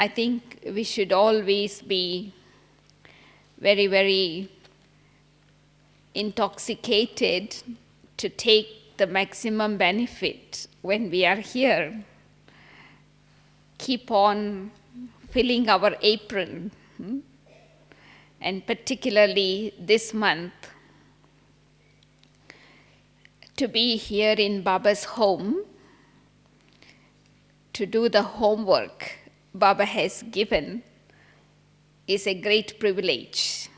I think we should always be very, very intoxicated to take the maximum benefit when we are here. Keep on filling our apron, and particularly this month, to be here in Baba's home, to do the homework Baba has given is a great privilege.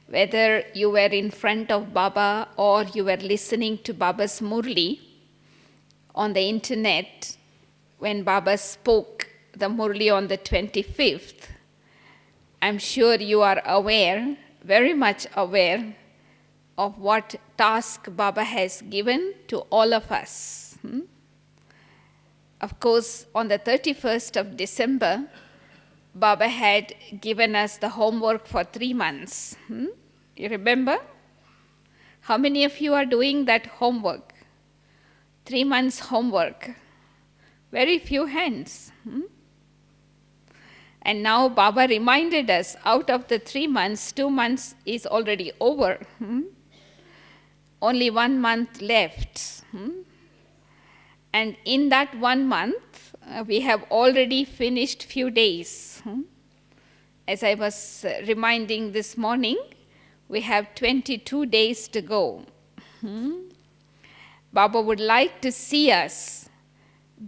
Whether you were in front of Baba or you were listening to Baba's Murli on the internet, when Baba spoke the Murli on the 25th, I'm sure you are aware, very much aware, of what task Baba has given to all of us. Of course, on the 31st of December, Baba had given us the homework for 3 months. You remember? How many of you are doing that homework? 3 months homework. Very few hands. And now Baba reminded us, out of the 3 months, 2 months is already over. Only 1 month left. And in that 1 month, we have already finished few days. As I was reminding this morning, we have 22 days to go. Baba would like to see us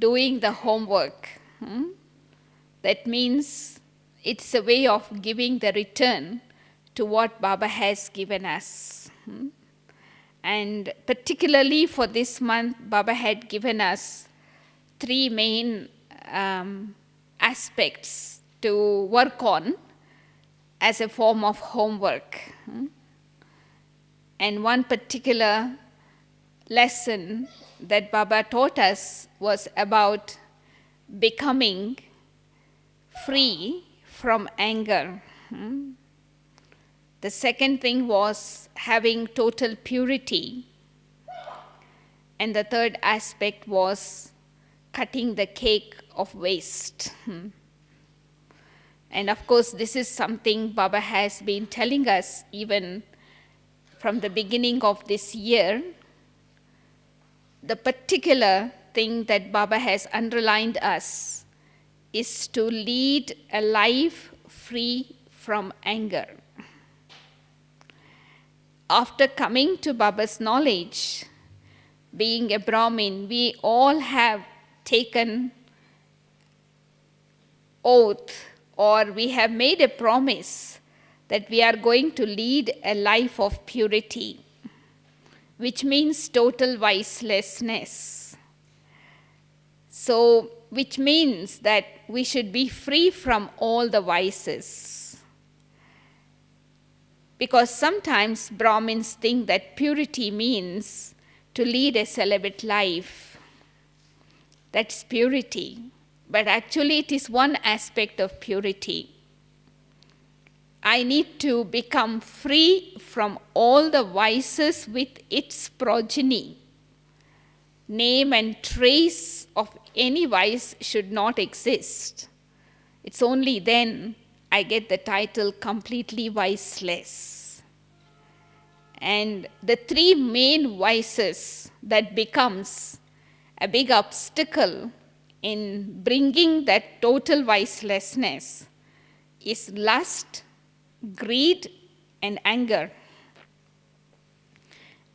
doing the homework. That means it's a way of giving the return to what Baba has given us. And particularly for this month, Baba had given us 3 main aspects to work on as a form of homework. And one particular lesson that Baba taught us was about becoming free from anger. The second thing was having total purity. And the third aspect was cutting the cake of waste. And of course, this is something Baba has been telling us even from the beginning of this year. The particular thing that Baba has underlined us is to lead a life free from anger. After coming to Baba's knowledge, being a Brahmin, we all have taken oath, or we have made a promise that we are going to lead a life of purity, which means total vicelessness. So, which means that we should be free from all the vices. Because sometimes Brahmins think that purity means to lead a celibate life. That's purity. But actually it is one aspect of purity. I need to become free from all the vices with its progeny. Name and trace of any vice should not exist. It's only then I get the title completely viceless. And the 3 main vices that becomes a big obstacle in bringing that total vicelessness is lust, greed, and anger.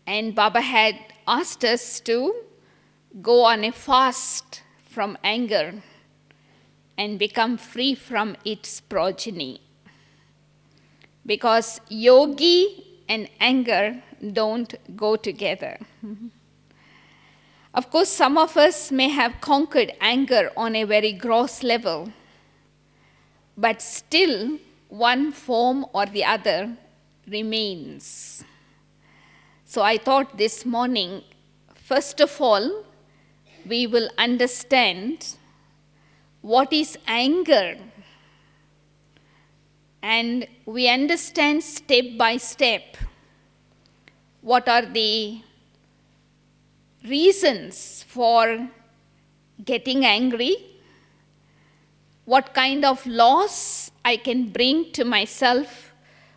And Baba had asked us to go on a fast from anger and become free from its progeny. Because yogi and anger don't go together. Of course, some of us may have conquered anger on a very gross level, but still one form or the other remains. So I thought this morning, first of all, we will understand what is anger. And we understand step by step what are the reasons for getting angry, what kind of loss I can bring to myself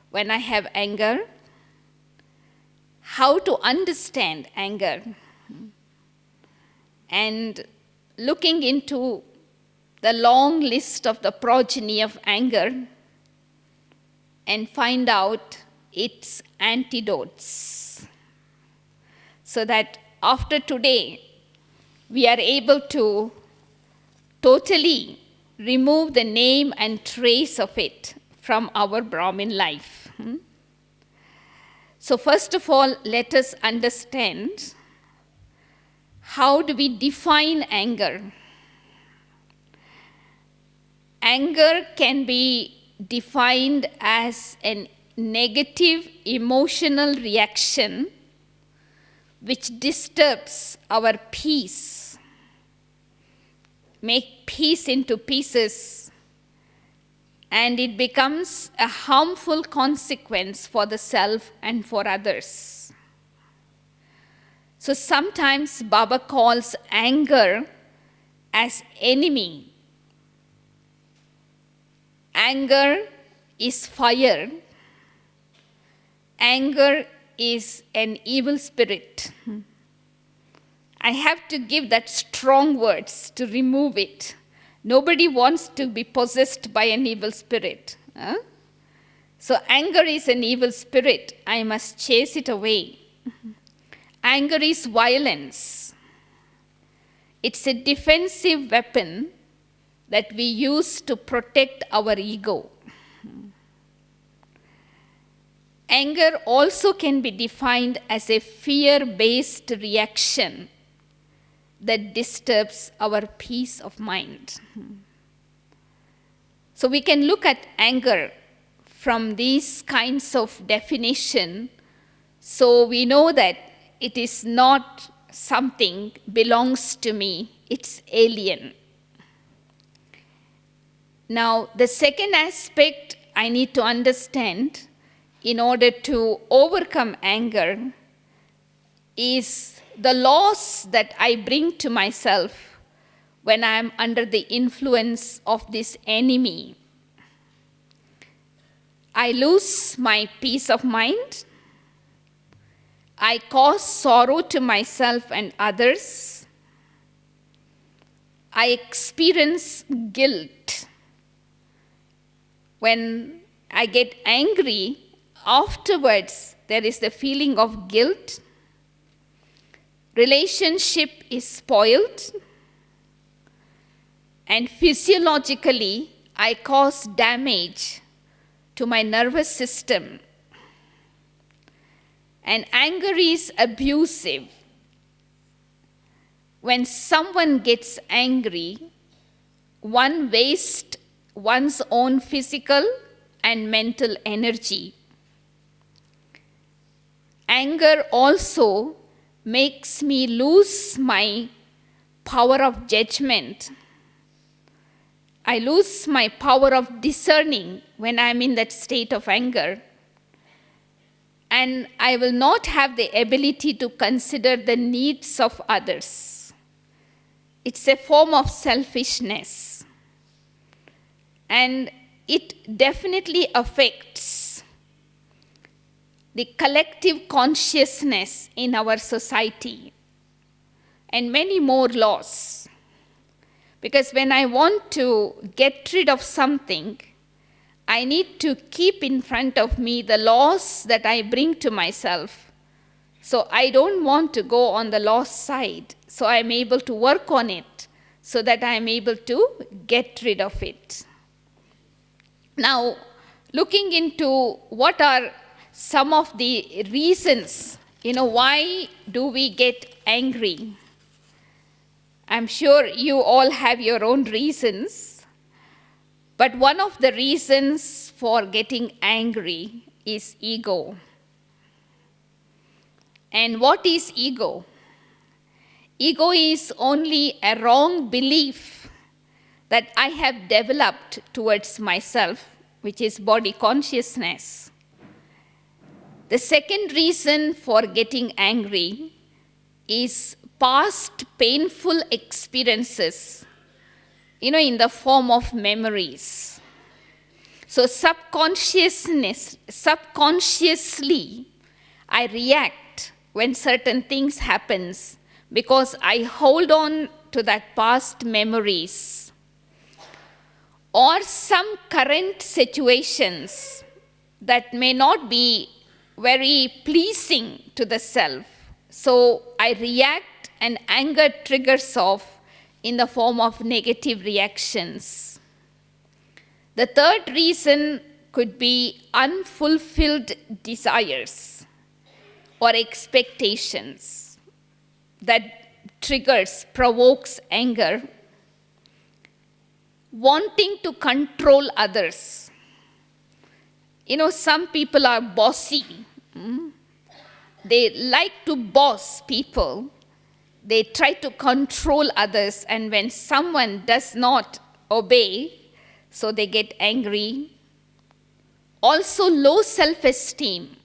when I have anger, how to understand anger, and looking into the long list of the progeny of anger and find out its antidotes, so that after today we are able to totally remove the name and trace of it from our Brahmin life. So first of all, let us understand, how do we define anger? Anger can be defined as a negative emotional reaction which disturbs our peace, make peace into pieces, and it becomes a harmful consequence for the self and for others. So sometimes Baba calls anger as enemy. Anger is fire. Anger is an evil spirit. I have to give that strong words to remove it. Nobody wants to be possessed by an evil spirit. So anger is an evil spirit. I must chase it away. Anger is violence. It's a defensive weapon that we use to protect our ego. Anger also can be defined as a fear-based reaction that disturbs our peace of mind. So we can look at anger from these kinds of definition, so we know that it is not something belongs to me, it's alien. Now, the second aspect I need to understand in order to overcome anger is the loss that I bring to myself when I am under the influence of this enemy. I lose my peace of mind. I cause sorrow to myself and others. I experience guilt. When I get angry, afterwards there is the feeling of guilt. Relationship is spoiled. And physiologically, I cause damage to my nervous system. And anger is abusive. When someone gets angry, one wastes one's own physical and mental energy. Anger also makes me lose my power of judgment. I lose my power of discerning when I'm in that state of anger. And I will not have the ability to consider the needs of others. It's a form of selfishness. And it definitely affects the collective consciousness in our society and many more laws. Because when I want to get rid of something, I need to keep in front of me the loss that I bring to myself. So I don't want to go on the loss side. So I'm able to work on it so that I'm able to get rid of it. Now, looking into what are some of the reasons, why do we get angry? I'm sure you all have your own reasons, but one of the reasons for getting angry is ego. And what is ego? Ego is only a wrong belief that I have developed towards myself, which is body consciousness. The second reason for getting angry is past painful experiences in the form of memories. So subconsciously, I react when certain things happens because I hold on to that past memories or some current situations that may not be very pleasing to the self. So I react and anger triggers off in the form of negative reactions. The third reason could be unfulfilled desires or expectations that provokes anger. Wanting to control others. Some people are bossy. They like to boss people. They try to control others, and when someone does not obey, so they get angry. Also, low self-esteem,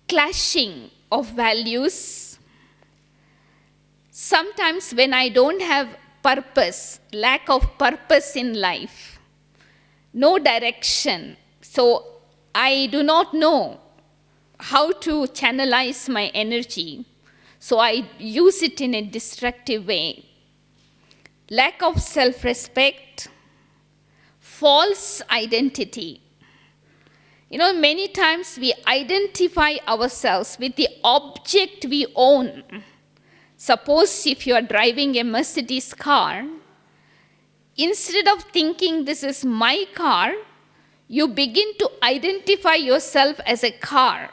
clashing of values. Sometimes when I don't have purpose, lack of purpose in life, no direction, so I do not know how to channelize my energy, so I use it in a destructive way. Lack of self-respect, false identity. Many times we identify ourselves with the object we own. Suppose if you are driving a Mercedes car, instead of thinking this is my car, you begin to identify yourself as a car.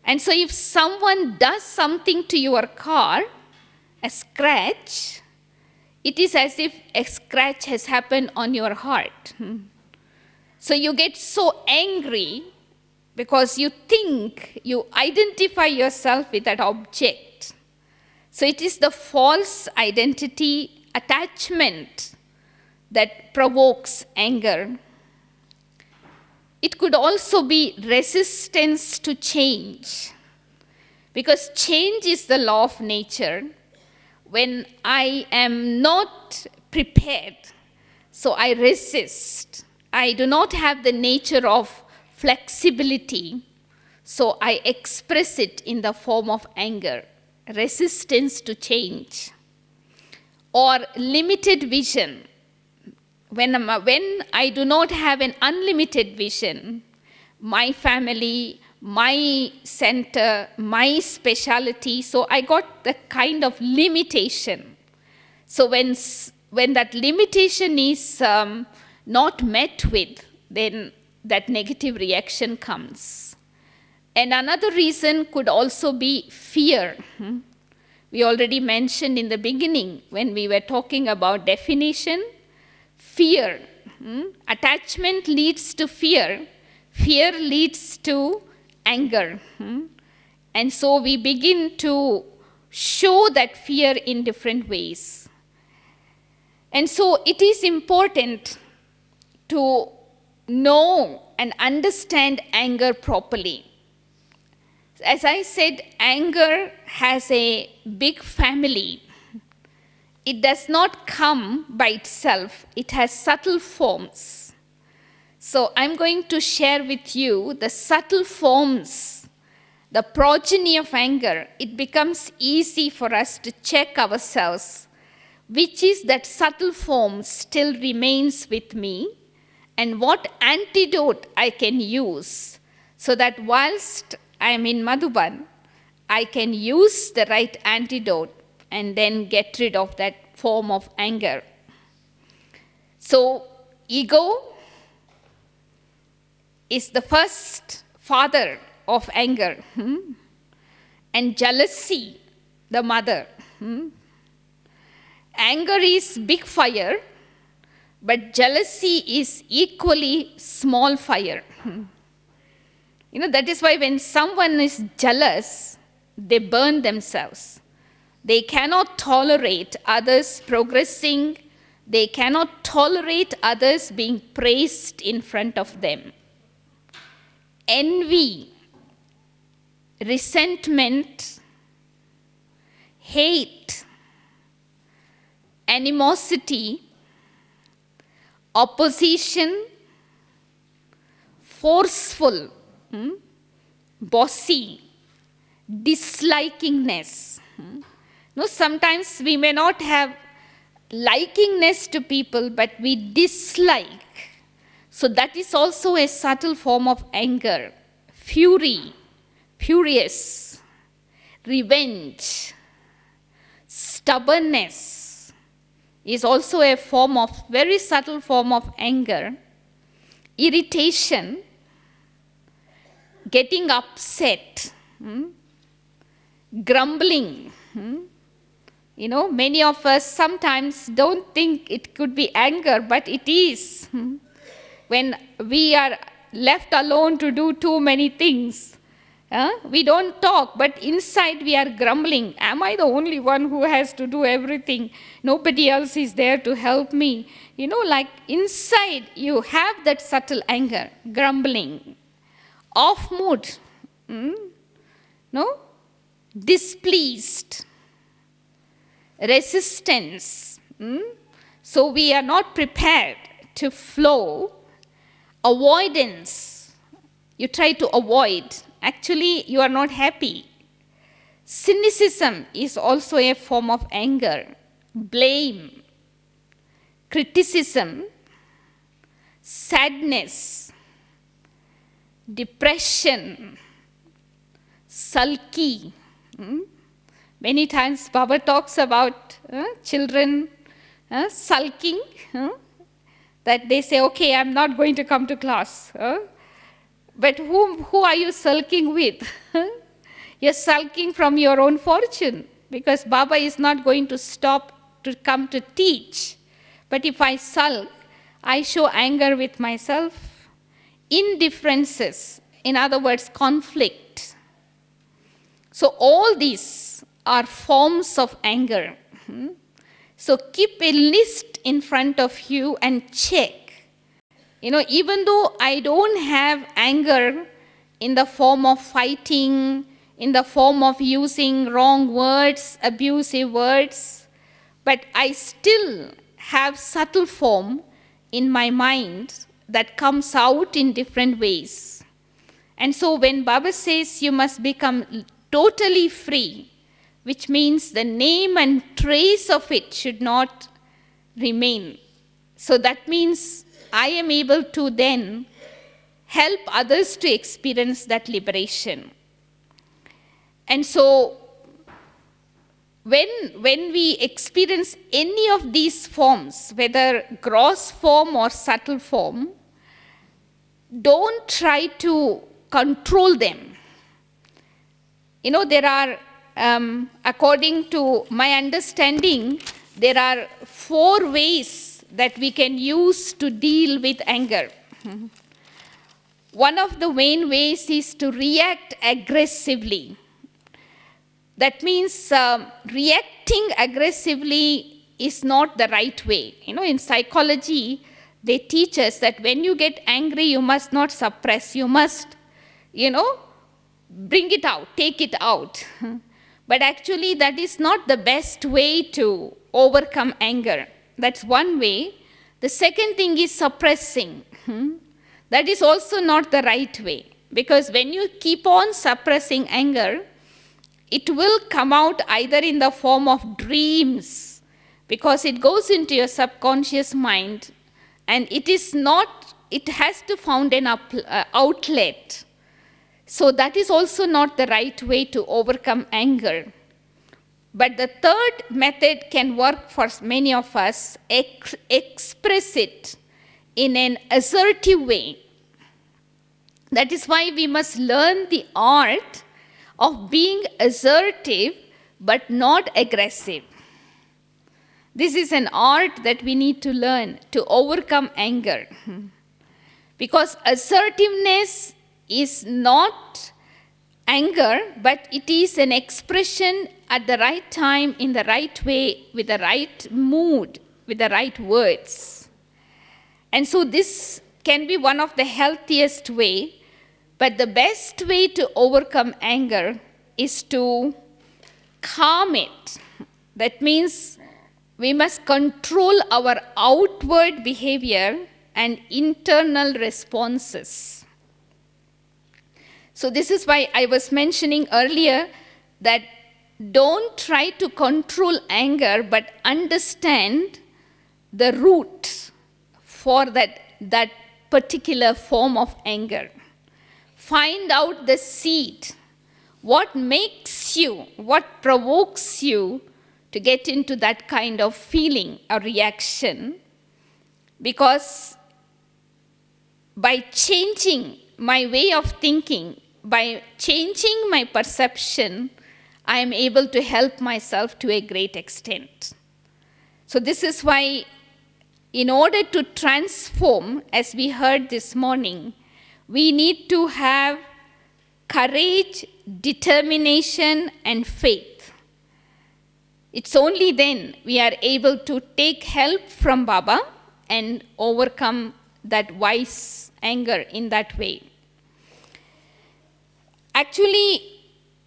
And so if someone does something to your car, a scratch, it is as if a scratch has happened on your heart. So you get so angry because you think you identify yourself with that object. So it is the false identity attachment that provokes anger. It could also be resistance to change, because change is the law of nature. When I am not prepared, so I resist. I do not have the nature of flexibility, so I express it in the form of anger, resistance to change. Or limited vision. When I do not have an unlimited vision, my family, my center, my specialty, so I got the kind of limitation. So when that limitation is not met with, then that negative reaction comes. And another reason could also be fear. We already mentioned in the beginning when we were talking about definition, fear. Attachment leads to fear. Fear leads to anger. And so we begin to show that fear in different ways. And so it is important to know and understand anger properly. As I said, anger has a big family. It does not come by itself. It has subtle forms. So I'm going to share with you the subtle forms, the progeny of anger. It becomes easy for us to check ourselves, which is that subtle form still remains with me, and what antidote I can use so that whilst I am in Madhuban, I can use the right antidote and then get rid of that form of anger. So, ego is the first father of anger, and jealousy, the mother. Anger is big fire, but jealousy is equally small fire. That is why when someone is jealous, they burn themselves. They cannot tolerate others progressing. They cannot tolerate others being praised in front of them. Envy, resentment, hate, animosity, opposition, forceful, bossy, dislikingness. No, sometimes we may not have likingness to people, but we dislike. So that is also a subtle form of anger. Fury, furious, revenge, stubbornness is also a very subtle form of anger. Irritation, getting upset, grumbling. Many of us sometimes don't think it could be anger, but it is. When we are left alone to do too many things, we don't talk, but inside we are grumbling. Am I the only one who has to do everything? Nobody else is there to help me. Like inside you have that subtle anger, grumbling, off mood, displeased, resistance. So we are not prepared to flow. Avoidance. You try to avoid. Actually, you are not happy. Cynicism is also a form of anger. Blame, criticism, sadness, depression, sulky. Many times Baba talks about children sulking, that they say, okay, I'm not going to come to class. But who are you sulking with? You're sulking from your own fortune, because Baba is not going to stop to come to teach. But if I sulk, I show anger with myself. Indifferences, in other words, conflict. So all these are forms of anger. So keep a list in front of you and check. Even though I don't have anger in the form of fighting, in the form of using wrong words, abusive words, but I still have subtle form in my mind that comes out in different ways. And so when Baba says you must become totally free, which means the name and trace of it should not remain. So that means I am able to then help others to experience that liberation. And so when we experience any of these forms, whether gross form or subtle form, don't try to control them. There are, according to my understanding, there are 4 ways that we can use to deal with anger. One of the main ways is to react aggressively. That means reacting aggressively is not the right way. In psychology, they teach us that when you get angry, you must not suppress. You must, bring it out, take it out. But actually, that is not the best way to overcome anger. That's one way. The second thing is suppressing. That is also not the right way. Because when you keep on suppressing anger, it will come out either in the form of dreams, because it goes into your subconscious mind, and it has to find an outlet. So that is also not the right way to overcome anger. But the third method can work for many of us. Express it in an assertive way. That is why we must learn the art of being assertive but not aggressive. This is an art that we need to learn to overcome anger. Because assertiveness is not anger, but it is an expression at the right time, in the right way, with the right mood, with the right words. And so this can be one of the healthiest way, but the best way to overcome anger is to calm it. That means we must control our outward behavior and internal responses. So this is why I was mentioning earlier that don't try to control anger, but understand the root for that particular form of anger. Find out the seed. What makes you, what provokes you to get into that kind of feeling or reaction? Because by changing my way of thinking, by changing my perception, I am able to help myself to a great extent. So this is why, in order to transform, as we heard this morning, we need to have courage, determination, and faith. It's only then we are able to take help from Baba and overcome that vice anger in that way. Actually,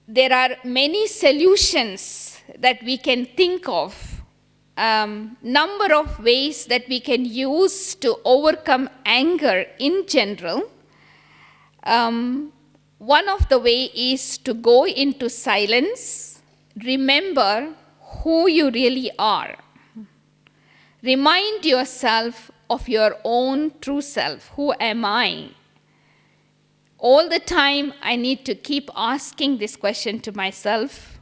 there are many solutions that we can think of, number of ways that we can use to overcome anger in general. One of the way is to go into silence, remember who you really are. Remind yourself of your own true self. Who am I? All the time, I need to keep asking this question to myself.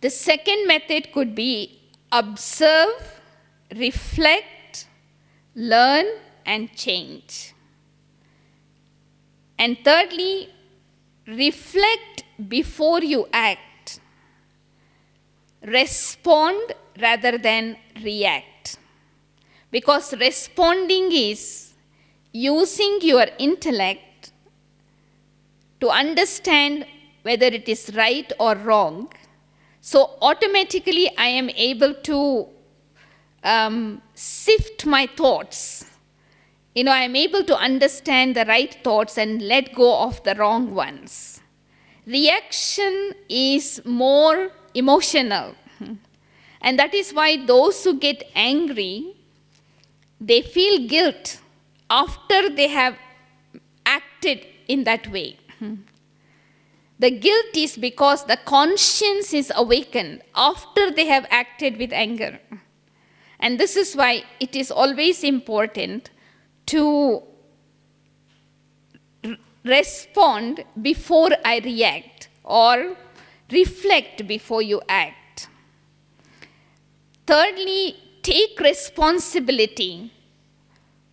The second method could be observe, reflect, learn, and change. And thirdly, reflect before you act. Respond rather than react. Because responding is using your intellect to understand whether it is right or wrong. So automatically I am able to sift my thoughts. I am able to understand the right thoughts and let go of the wrong ones. Reaction is more emotional. And that is why those who get angry, they feel guilt after they have acted in that way. The guilt is because the conscience is awakened after they have acted with anger. And this is why it is always important to respond before I react, or reflect before you act. Thirdly, take responsibility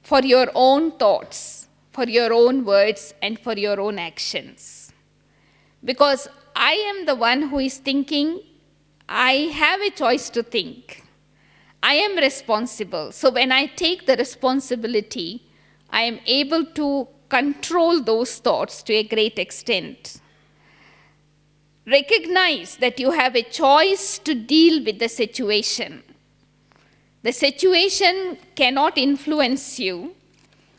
for your own thoughts, for your own words, and for your own actions. Because I am the one who is thinking, I have a choice to think. I am responsible. So when I take the responsibility, I am able to control those thoughts to a great extent. Recognize that you have a choice to deal with the situation. The situation cannot influence you.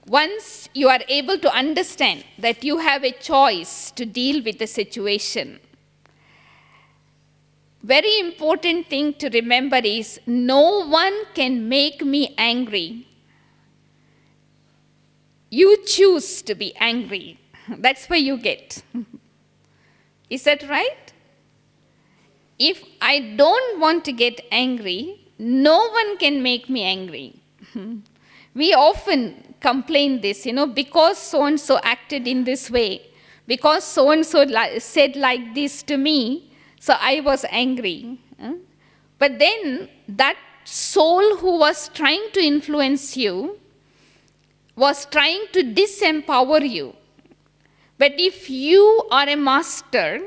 Once you are able to understand that you have a choice to deal with the situation. Very important thing to remember is no one can make me angry. You choose to be angry. That's where you get. Is that right? If I don't want to get angry, no one can make me angry. We often complain this, because so-and-so acted in this way, because so-and-so said like this to me, so I was angry. But then that soul who was trying to influence you was trying to disempower you. But if you are a master,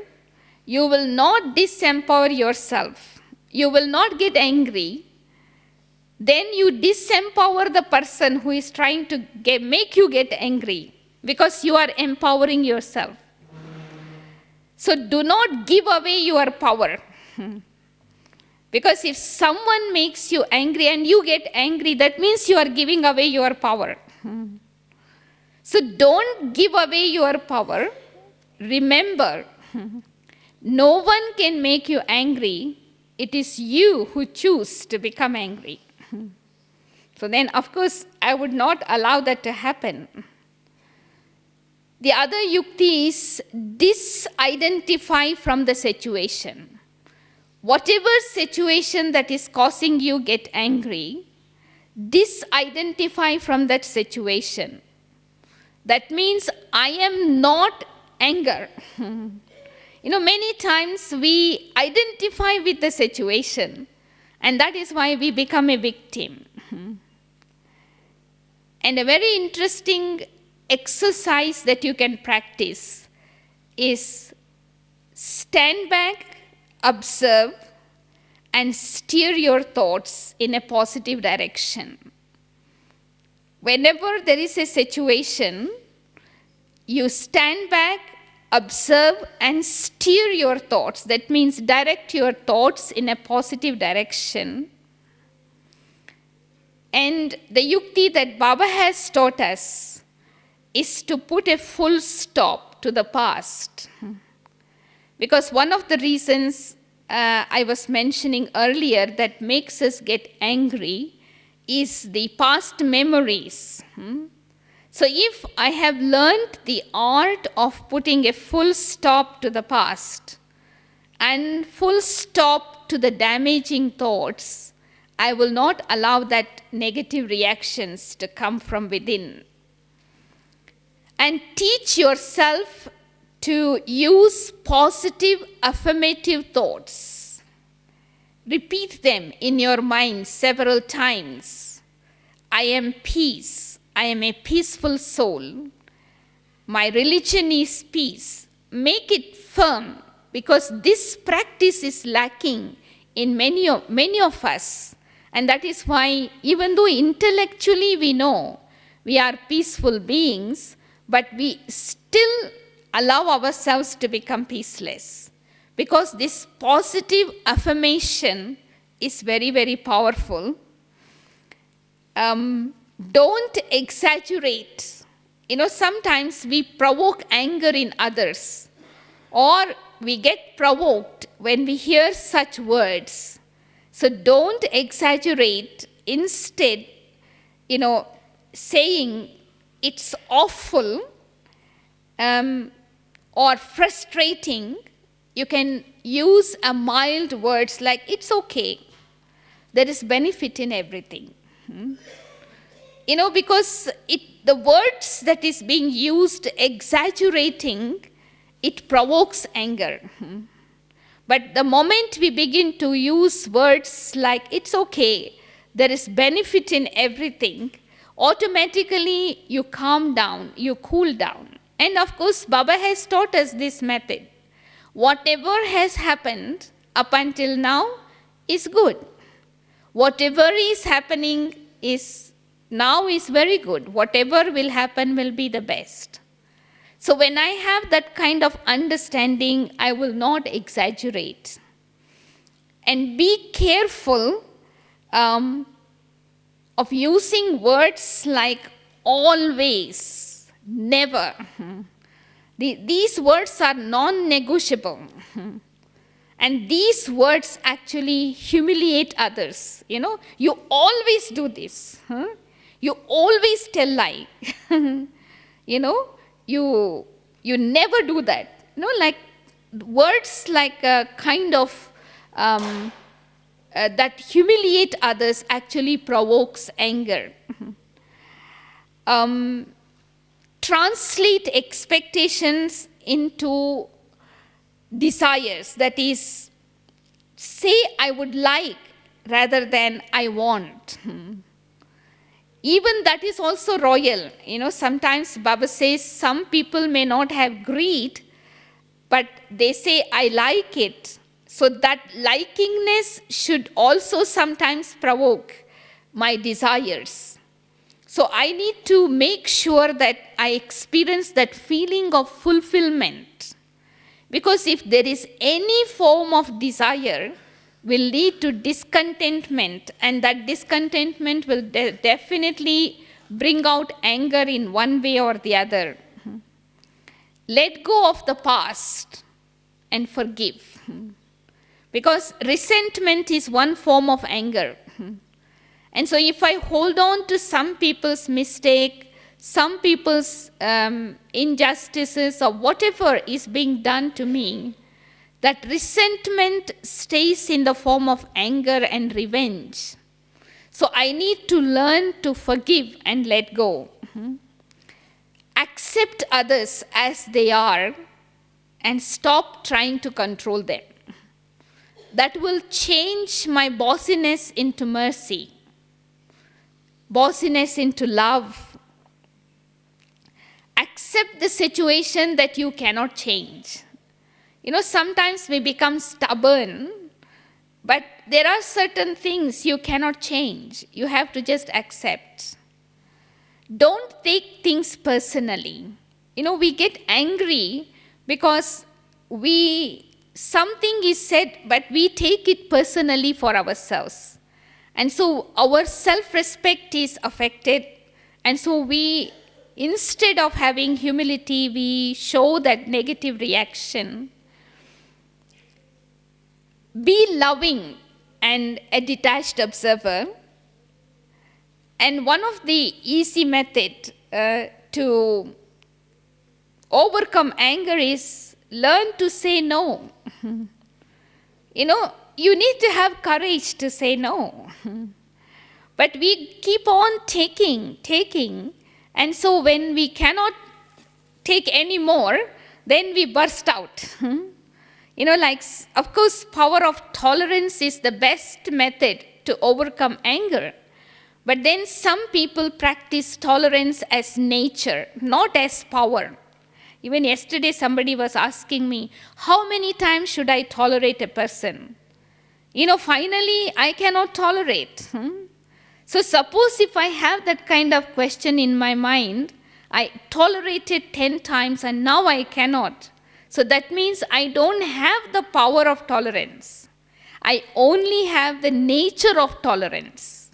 you will not disempower yourself. You will not get angry. Then you disempower the person who is trying to make you get angry, because you are empowering yourself. So do not give away your power. Because if someone makes you angry and you get angry, that means you are giving away your power. So don't give away your power. Remember, no one can make you angry It is you who choose to become angry. So then, of course, I would not allow that to happen. The other yukti is disidentify from the situation. Whatever situation that is causing you get angry, disidentify from that situation. That means I am not anger. Many times we identify with the situation, and that is why we become a victim. And a very interesting exercise that you can practice is stand back, observe, and steer your thoughts in a positive direction. Whenever there is a situation, you stand back, observe, and steer your thoughts. That means direct your thoughts in a positive direction. And the yukti that Baba has taught us is to put a full stop to the past. Because one of the reasons I was mentioning earlier that makes us get angry is the past memories. So if I have learned the art of putting a full stop to the past and full stop to the damaging thoughts, I will not allow that negative reactions to come from within. And teach yourself to use positive affirmative thoughts. Repeat them in your mind several times. I am peace. I am a peaceful soul. My religion is peace. Make it firm, because this practice is lacking in many of us. And that is why, even though intellectually we know we are peaceful beings, but we still allow ourselves to become peaceless. Because this positive affirmation is very, very powerful. Don't exaggerate. Sometimes we provoke anger in others, or we get provoked when we hear such words. So don't exaggerate. Instead, saying it's awful or frustrating, you can use a mild words like it's okay. There is benefit in everything. Because the words that is being used exaggerating, it provokes anger. But the moment we begin to use words like it's okay, there is benefit in everything, automatically you calm down, you cool down. And of course, Baba has taught us this method. Whatever has happened up until now is good. Whatever is happening now is very good. Whatever will happen will be the best. So when I have that kind of understanding, I will not exaggerate. And be careful of using words like always, never. These words are non-negotiable. And these words actually humiliate others. You always do this. You always tell lie. You never do that. Like words like a kind of that humiliate others actually provokes anger. Translate expectations into desires. That is, say I would like rather than I want. Even that is also royal. Sometimes Baba says some people may not have greed, but they say I like it. So that likingness should also sometimes provoke my desires. So I need to make sure that I experience that feeling of fulfillment. Because if there is any form of desire, will lead to discontentment, and that discontentment will definitely bring out anger in one way or the other. Let go of the past and forgive. Because resentment is one form of anger. And so if I hold on to some people's mistake, some people's injustices or whatever is being done to me, that resentment stays in the form of anger and revenge. So I need to learn to forgive and let go. Accept others as they are and stop trying to control them. That will change my bossiness into mercy, bossiness into love. Accept the situation that you cannot change. Sometimes we become stubborn, but there are certain things you cannot change. You have to just accept. Don't take things personally. We get angry because something is said, but we take it personally for ourselves. And so our self-respect is affected. And so instead of having humility, we show that negative reaction. Be loving and a detached observer. And one of the easy methods to overcome anger is learn to say no. You need to have courage to say no. But we keep on taking. And so when we cannot take any more, then we burst out. Of course, power of tolerance is the best method to overcome anger. But then some people practice tolerance as nature, not as power. Even yesterday, somebody was asking me, how many times should I tolerate a person? Finally, I cannot tolerate. So suppose if I have that kind of question in my mind, I tolerated 10 times and now I cannot. So that means I don't have the power of tolerance. I only have the nature of tolerance.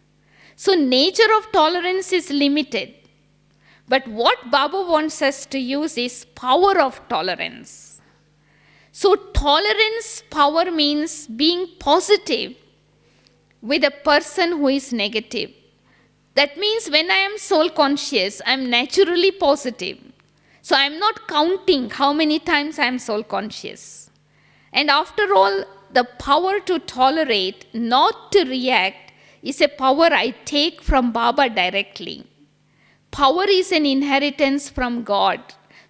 So nature of tolerance is limited. But what Baba wants us to use is power of tolerance. So tolerance power means being positive with a person who is negative. That means when I am soul conscious, I am naturally positive. So I am not counting how many times I am soul conscious. And after all, the power to tolerate, not to react, is a power I take from Baba directly. Power is an inheritance from God.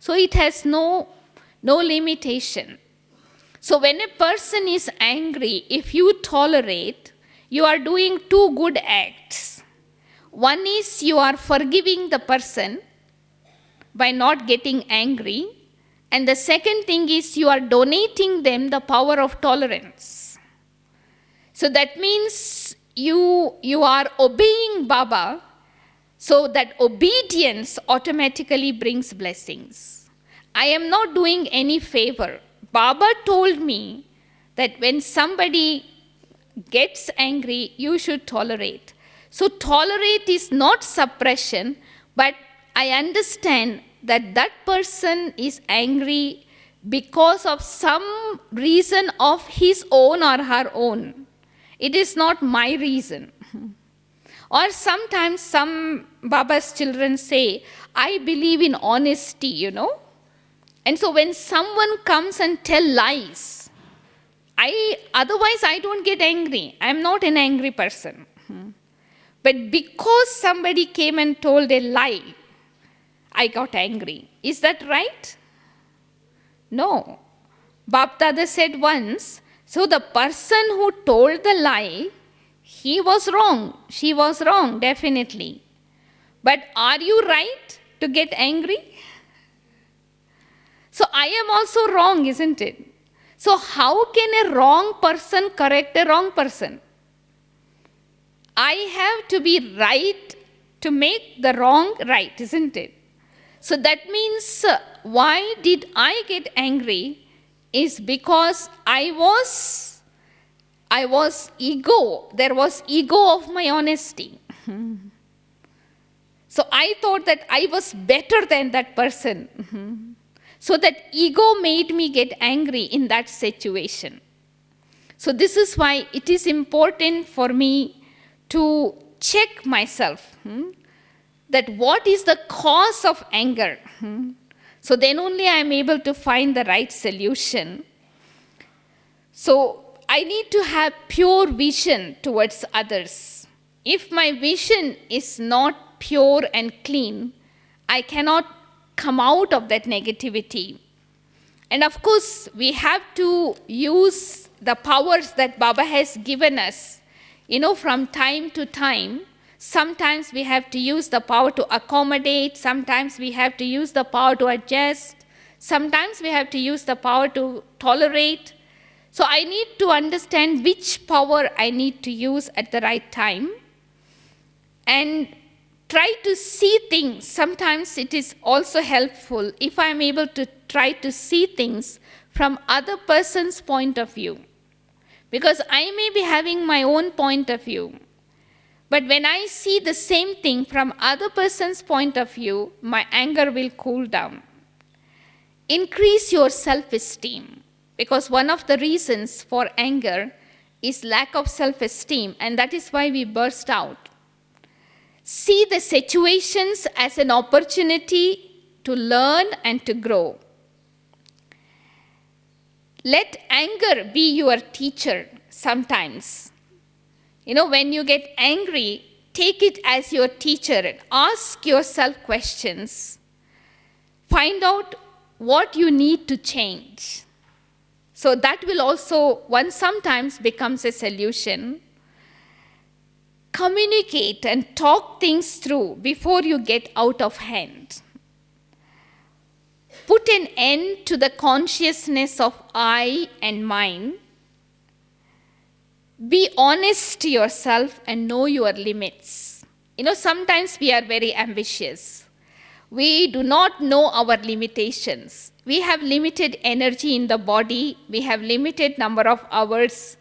So it has no limitation. So when a person is angry, if you tolerate, you are doing two good acts. One is you are forgiving the person by not getting angry. And the second thing is you are donating them the power of tolerance. So that means you are obeying Baba, so that obedience automatically brings blessings. I am not doing any favor. Baba told me that when somebody gets angry, you should tolerate. So tolerate is not suppression, but I understand that that person is angry because of some reason of his own or her own. It is not my reason. Or sometimes some Baba's children say, I believe in honesty, And so when someone comes and tell lies, otherwise I don't get angry. I'm not an angry person. But because somebody came and told a lie, I got angry. Is that right? No. Bap Dada said once, so the person who told the lie, he was wrong. She was wrong, definitely. But are you right to get angry? So I am also wrong, isn't it? So how can a wrong person correct a wrong person? I have to be right to make the wrong right, isn't it? So that means why did I get angry is because I was ego. There was ego of my honesty. So I thought that I was better than that person. So that ego made me get angry in that situation. So this is why it is important for me to check myself, that what is the cause of anger. So then only I am able to find the right solution. So I need to have pure vision towards others. If my vision is not pure and clean, I cannot come out of that negativity. And of course, we have to use the powers that Baba has given us, from time to time. Sometimes we have to use the power to accommodate. Sometimes we have to use the power to adjust. Sometimes we have to use the power to tolerate. So I need to understand which power I need to use at the right time and try to see things. Sometimes it is also helpful if I am able to try to see things from other person's point of view. Because I may be having my own point of view. But when I see the same thing from other person's point of view, my anger will cool down. Increase your self-esteem, because one of the reasons for anger is lack of self-esteem, and that is why we burst out. See the situations as an opportunity to learn and to grow. Let anger be your teacher sometimes. When you get angry, take it as your teacher and ask yourself questions. Find out what you need to change. So that will also, sometimes becomes a solution. Communicate and talk things through before you get out of hand. Put an end to the consciousness of I and mine. Be honest to yourself and know your limits. Sometimes we are very ambitious. We do not know our limitations. We have limited energy in the body. We have limited number of hours.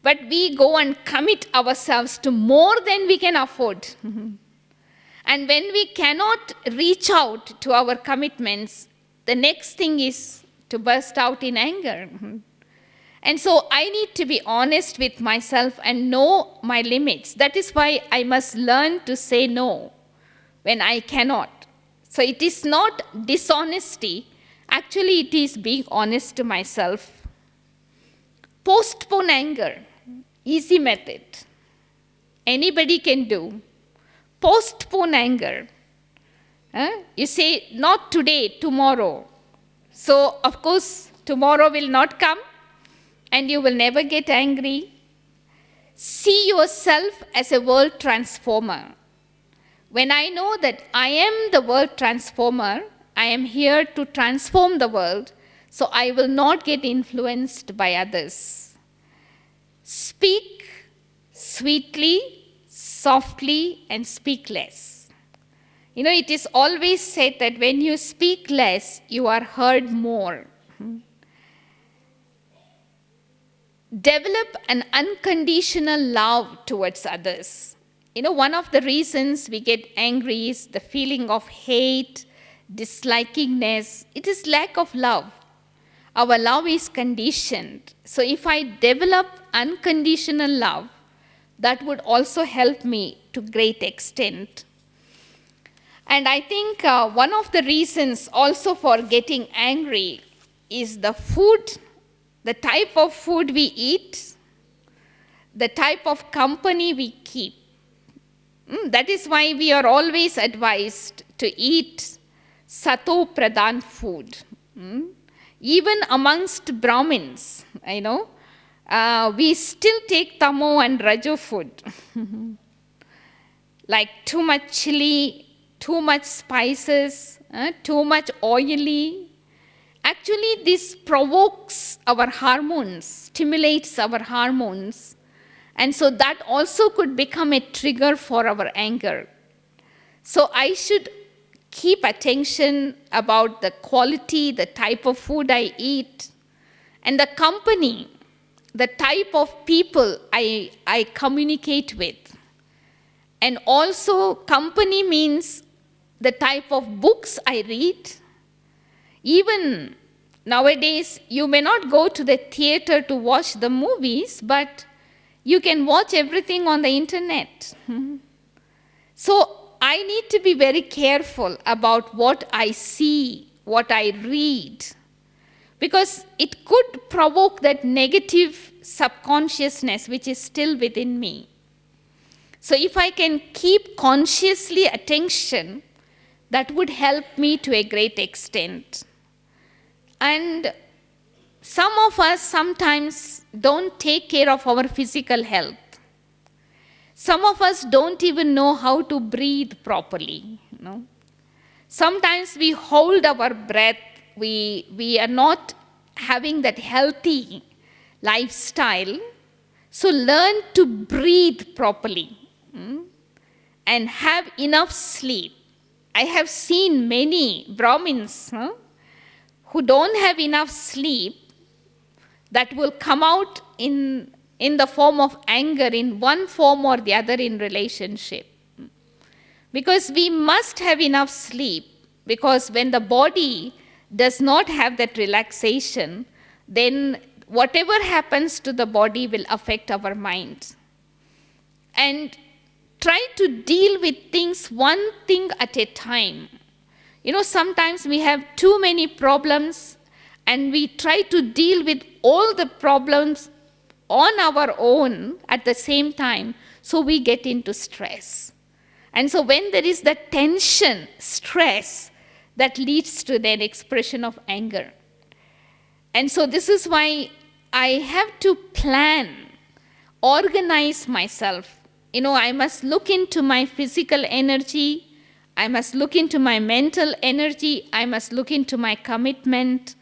But we go and commit ourselves to more than we can afford. And when we cannot reach out to our commitments, the next thing is to burst out in anger. And so I need to be honest with myself and know my limits. That is why I must learn to say no when I cannot. So it is not dishonesty. Actually, it is being honest to myself. Postpone anger. Easy method. Anybody can do. Postpone anger. You say, not today, tomorrow. So, of course, tomorrow will not come and you will never get angry. See yourself as a world transformer. When I know that I am the world transformer, I am here to transform the world, so I will not get influenced by others. Speak sweetly, softly, and speak less. It is always said that when you speak less, you are heard more. Develop an unconditional love towards others. One of the reasons we get angry is the feeling of hate, dislikingness. It is lack of love. Our love is conditioned. So if I develop unconditional love, that would also help me to great extent. And I think one of the reasons also for getting angry is the food, the type of food we eat, the type of company we keep. That is why we are always advised to eat sato pradhan food. Even amongst Brahmins, we still take tamo and rajo food. Like too much chili, too much spices, too much oily. Actually, this provokes our hormones, stimulates our hormones. And so that also could become a trigger for our anger. So I should keep attention about the quality, the type of food I eat, and the company, the type of people I communicate with. And also, company means the type of books I read. Even nowadays you may not go to the theater to watch the movies, but you can watch everything on the internet. So I need to be very careful about what I see, what I read, because it could provoke that negative subconsciousness which is still within me. So if I can keep consciously attention, that would help me to a great extent. And some of us sometimes don't take care of our physical health. Some of us don't even know how to breathe properly. Sometimes we hold our breath. We are not having that healthy lifestyle. So learn to breathe properly and have enough sleep. I have seen many Brahmins who don't have enough sleep that will come out in the form of anger in one form or the other in relationship. Because we must have enough sleep, because when the body does not have that relaxation, then whatever happens to the body will affect our mind. And try to deal with things one thing at a time. Sometimes we have too many problems and we try to deal with all the problems on our own at the same time, so we get into stress. And so when there is that tension, stress, that leads to an expression of anger. And so this is why I have to plan, organize myself. I must look into my physical energy, I must look into my mental energy, I must look into my commitment,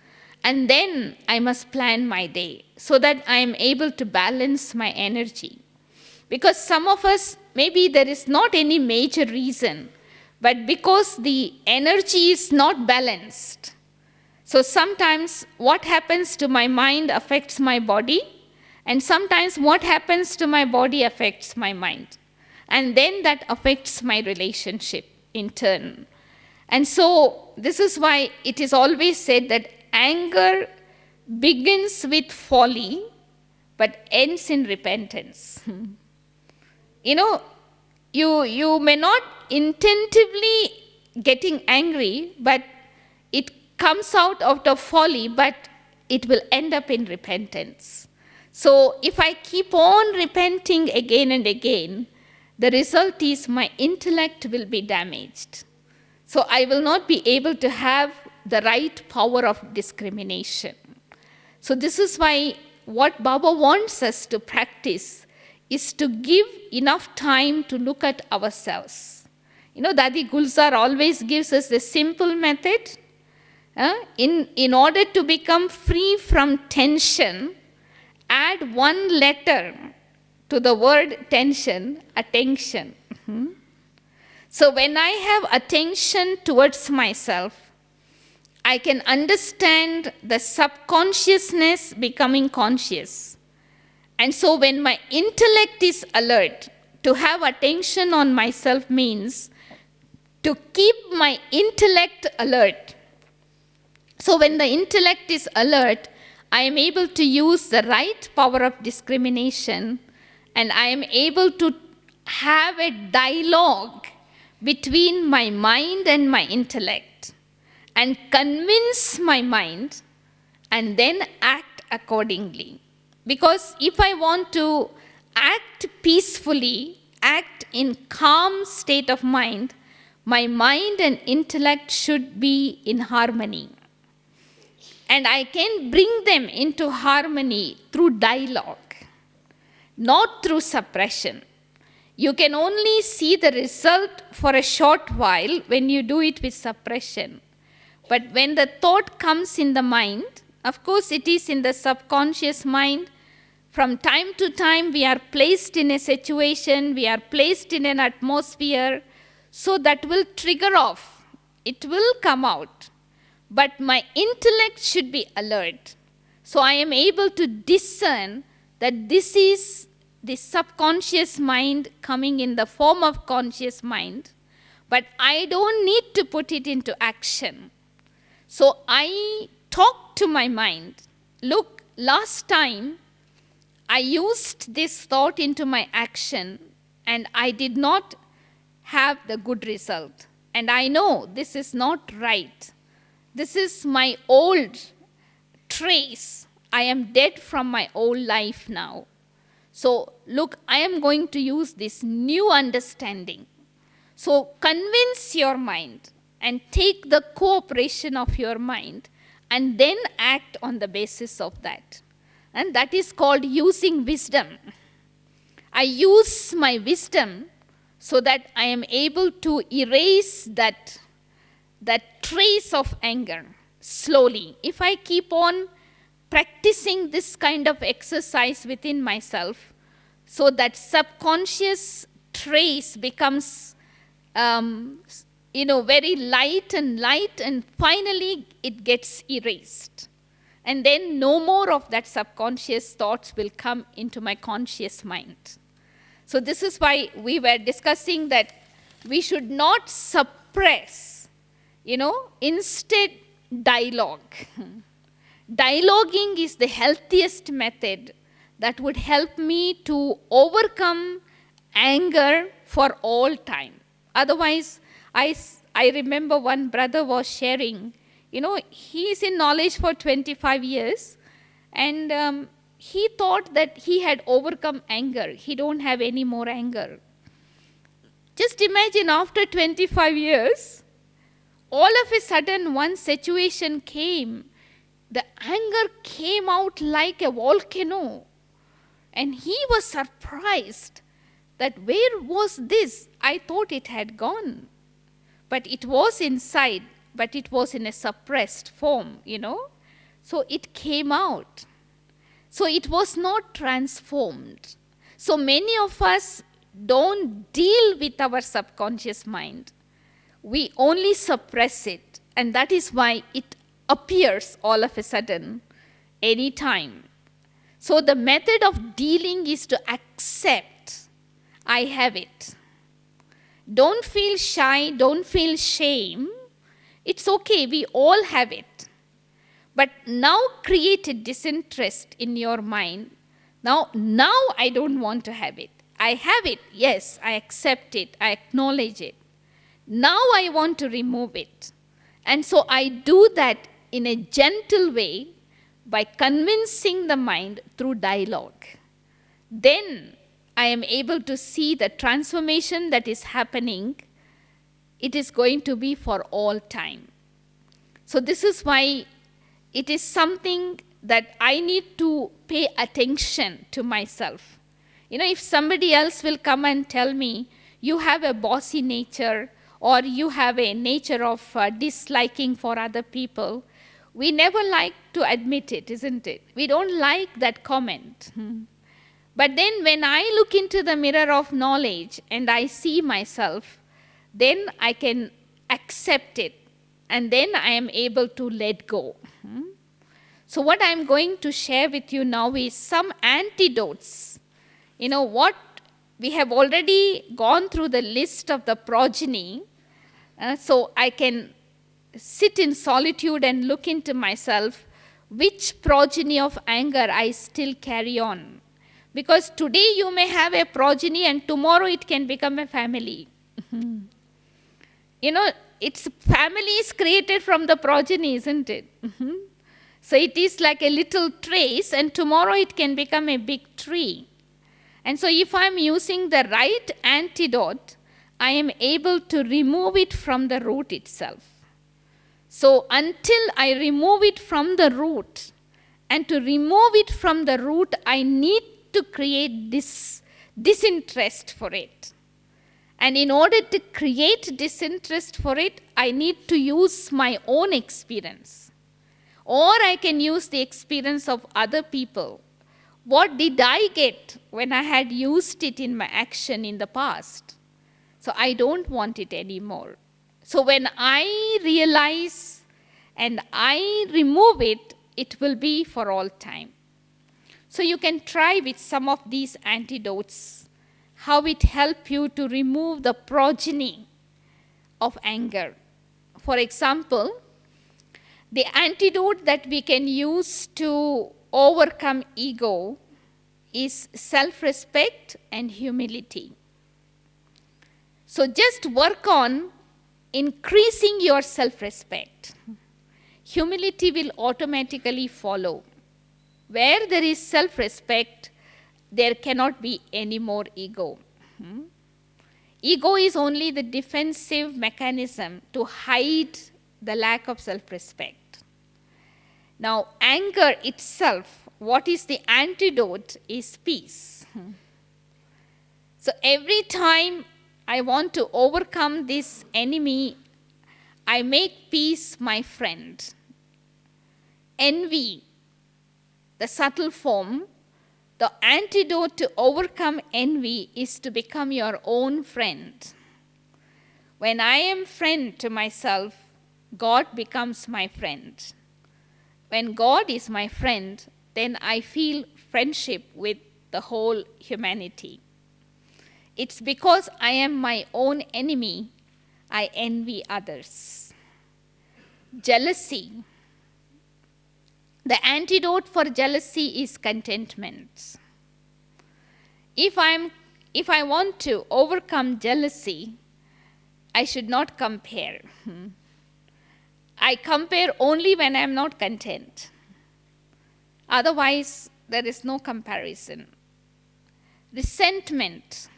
and then I must plan my day so that I am able to balance my energy. Because some of us, maybe there is not any major reason, but because the energy is not balanced. So sometimes what happens to my mind affects my body, and sometimes what happens to my body affects my mind. And then that affects my relationship in turn. And so this is why it is always said that anger begins with folly, but ends in repentance. You may not intentively getting angry, but it comes out of folly, but it will end up in repentance. So if I keep on repenting again and again, the result is my intellect will be damaged. So I will not be able to have the right power of discrimination. So this is why what Baba wants us to practice is to give enough time to look at ourselves. Dadi Gulzar always gives us the simple method. In order to become free from tension, add one letter to the word tension, attention. So when I have attention towards myself, I can understand the subconsciousness becoming conscious. And so when my intellect is alert, to have attention on myself means to keep my intellect alert. So when the intellect is alert, I am able to use the right power of discrimination, and I am able to have a dialogue between my mind and my intellect, and convince my mind, and then act accordingly. Because if I want to act peacefully, act in calm state of mind, my mind and intellect should be in harmony. And I can bring them into harmony through dialogue, not through suppression. You can only see the result for a short while when you do it with suppression. But when the thought comes in the mind, of course it is in the subconscious mind. From time to time we are placed in a situation, we are placed in an atmosphere, so that will trigger off. It will come out. But my intellect should be alert. So I am able to discern that this is the subconscious mind coming in the form of conscious mind, but I don't need to put it into action. So I talk to my mind, look, last time I used this thought into my action and I did not have the good result. And I know this is not right. This is my old trace. I am dead from my old life now. So look, I am going to use this new understanding. So convince your mind and take the cooperation of your mind and then act on the basis of that. And that is called using wisdom. I use my wisdom so that I am able to erase that trace of anger slowly. If I keep on practicing this kind of exercise within myself, so that subconscious trace becomes very light, and finally it gets erased. And then no more of that subconscious thoughts will come into my conscious mind. So this is why we were discussing that we should not suppress, instead dialogue. Dialoguing is the healthiest method that would help me to overcome anger for all time. Otherwise, I remember one brother was sharing, he's in knowledge for 25 years, and he thought that he had overcome anger. He don't have any more anger. Just imagine, after 25 years, all of a sudden one situation came. The anger came out like a volcano. And he was surprised that where was this? I thought it had gone. But it was inside, but it was in a suppressed form, So it came out. So it was not transformed. So many of us don't deal with our subconscious mind. We only suppress it. And that is why it appears all of a sudden, anytime. So the method of dealing is to accept, I have it. Don't feel shy, don't feel shame. It's okay, we all have it. But now create a disinterest in your mind. Now I don't want to have it. I have it, yes, I accept it, I acknowledge it. Now I want to remove it. And so I do that in a gentle way by convincing the mind through dialogue. Then I am able to see the transformation that is happening. It is going to be for all time. So this is why it is something that I need to pay attention to myself. If somebody else will come and tell me, you have a bossy nature, or you have a nature of disliking for other people, we never like to admit it, isn't it? We don't like that comment. But then when I look into the mirror of knowledge and I see myself, then I can accept it. And then I am able to let go. So what I'm going to share with you now is some antidotes. What we have already gone through the list of the progeny. So I can sit in solitude and look into myself, which progeny of anger I still carry on. Because today you may have a progeny and tomorrow it can become a family. It's family is created from the progeny, isn't it? So it is like a little trace, and tomorrow it can become a big tree. And so if I'm using the right antidote, I am able to remove it from the root itself. So until I remove it from the root, and to remove it from the root, I need to create this disinterest for it. And in order to create disinterest for it, I need to use my own experience. Or I can use the experience of other people. What did I get when I had used it in my action in the past? So I don't want it anymore. So when I realize and I remove it, it will be for all time. So you can try with some of these antidotes, how it helps you to remove the progeny of anger. For example, The antidote that we can use to overcome ego is self-respect and humility. So just work on increasing your self-respect. Humility will automatically follow. Where there is self-respect, there cannot be any more ego. Ego is only the defensive mechanism to hide the lack of self-respect. Now, anger itself, what is the antidote is peace. So every time I want to overcome this enemy, I make peace my friend. Envy, the subtle form, the antidote to overcome envy is to become your own friend. When I am friend to myself, God becomes my friend. When God is my friend, then I feel friendship with the whole humanity. It's because I am my own enemy, I envy others. Jealousy. The antidote for jealousy is contentment. If I want to overcome jealousy, I should not compare. I compare only when I am not content. Otherwise, there is no comparison. Resentment,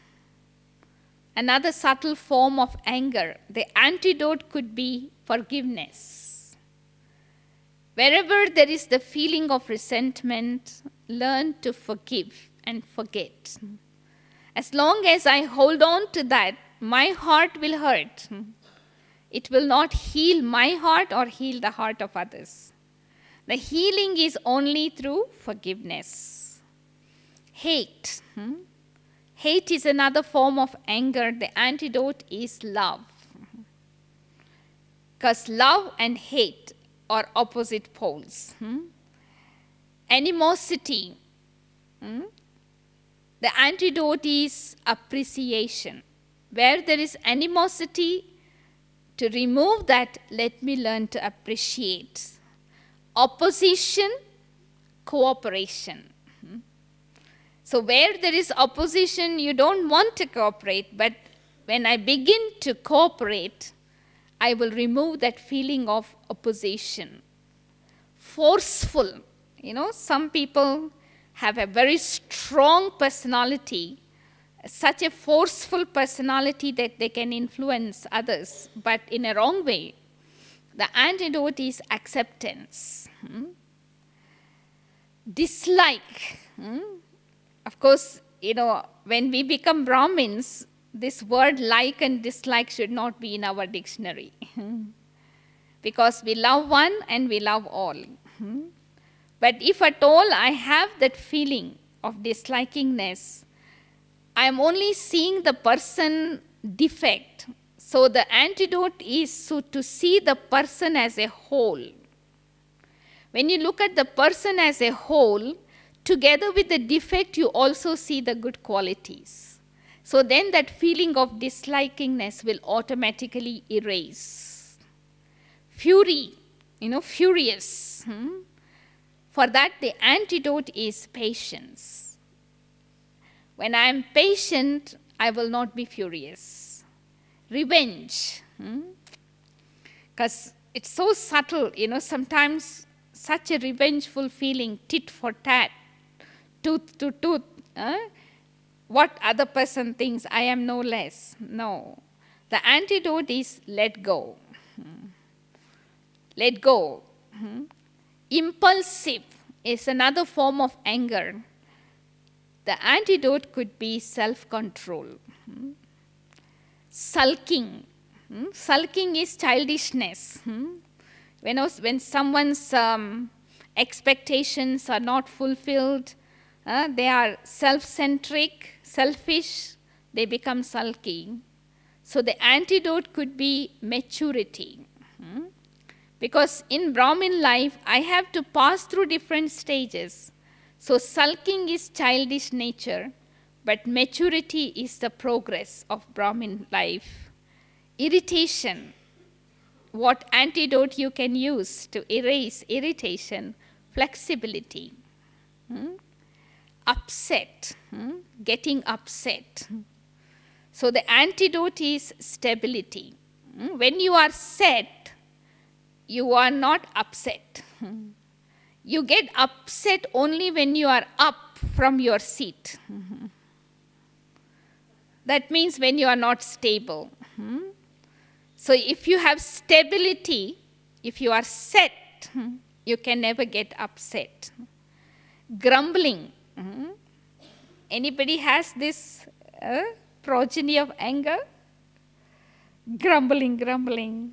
another subtle form of anger. The antidote could be forgiveness. Wherever there is the feeling of resentment, learn to forgive and forget. As long as I hold on to that, my heart will hurt. It will not heal my heart or heal the heart of others. The healing is only through forgiveness. Hate. Hate is another form of anger. The antidote is love. Because love and hate are opposite poles. Animosity. The antidote is appreciation. Where there is animosity, to remove that, let me learn to appreciate. Opposition, cooperation. So where there is opposition, you don't want to cooperate, but when I begin to cooperate, I will remove that feeling of opposition. Forceful. Some people have a very strong personality, such a forceful personality that they can influence others, but in a wrong way. The antidote is acceptance. Dislike. Of course, when we become Brahmins, this word like and dislike should not be in our dictionary. Because we love one and we love all. But if at all I have that feeling of dislikingness, I am only seeing the person defect. So the antidote is to see the person as a whole. When you look at the person as a whole, together with the defect, you also see the good qualities. So then that feeling of dislikingness will automatically erase. Fury, furious. For that, the antidote is patience. When I am patient, I will not be furious. Revenge. Because it's so subtle, sometimes such a revengeful feeling, tit for tat, tooth to tooth. What other person thinks, I am no less. No. The antidote is let go. Let go. Impulsive is another form of anger. The antidote could be self-control. Sulking. Sulking is childishness. When someone's expectations are not fulfilled, they are self-centric, selfish, they become sulky. So the antidote could be maturity. Because in Brahmin life, I have to pass through different stages. So sulking is childish nature, but maturity is the progress of Brahmin life. Irritation. what antidote you can use to erase irritation? Flexibility. Upset. Getting upset. So the antidote is stability. When you are set, you are not upset. You get upset only when you are up from your seat. That means when you are not stable. So if you have stability, if you are set, you can never get upset. Grumbling. Anybody has this progeny of anger? Grumbling.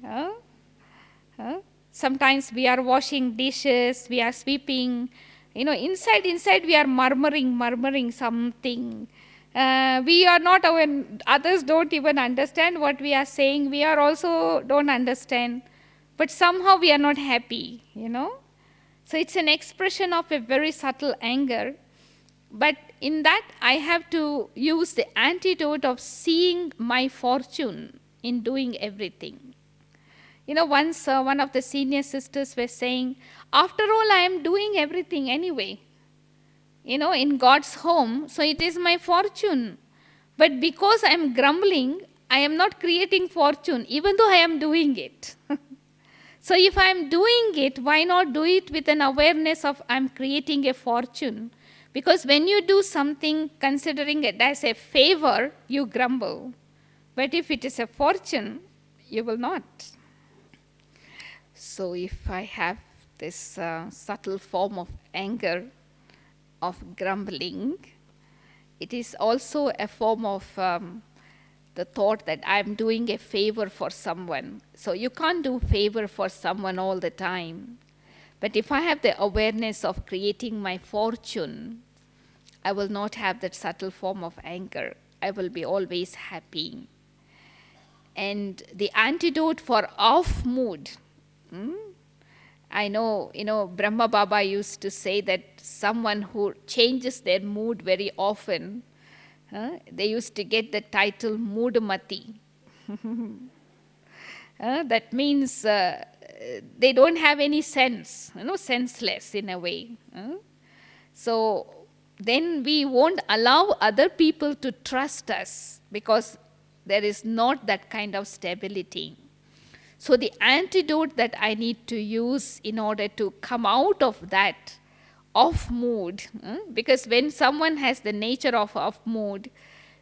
Sometimes we are washing dishes, we are sweeping. Inside we are murmuring something. We are not aware, others don't even understand what we are saying. We are also don't understand. But somehow we are not happy, So it's an expression of a very subtle anger. But in that, I have to use the antidote of seeing my fortune in doing everything. Once one of the senior sisters was saying, after all, I am doing everything anyway. In God's home, so it is my fortune. But because I am grumbling, I am not creating fortune, even though I am doing it. So if I am doing it, why not do it with an awareness of I am creating a fortune? Because when you do something considering it as a favor, you grumble. But if it is a fortune, you will not. So if I have this subtle form of anger, of grumbling, it is also a form of the thought that I'm doing a favor for someone. So you can't do favor for someone all the time. But if I have the awareness of creating my fortune, I will not have that subtle form of anger. I will be always happy. And the antidote for off mood, I know, Brahma Baba used to say that someone who changes their mood very often, they used to get the title Moodmati. That means they don't have any sense, senseless in a way. So then we won't allow other people to trust us because there is not that kind of stability. So the antidote that I need to use in order to come out of that off mood, because when someone has the nature of off mood,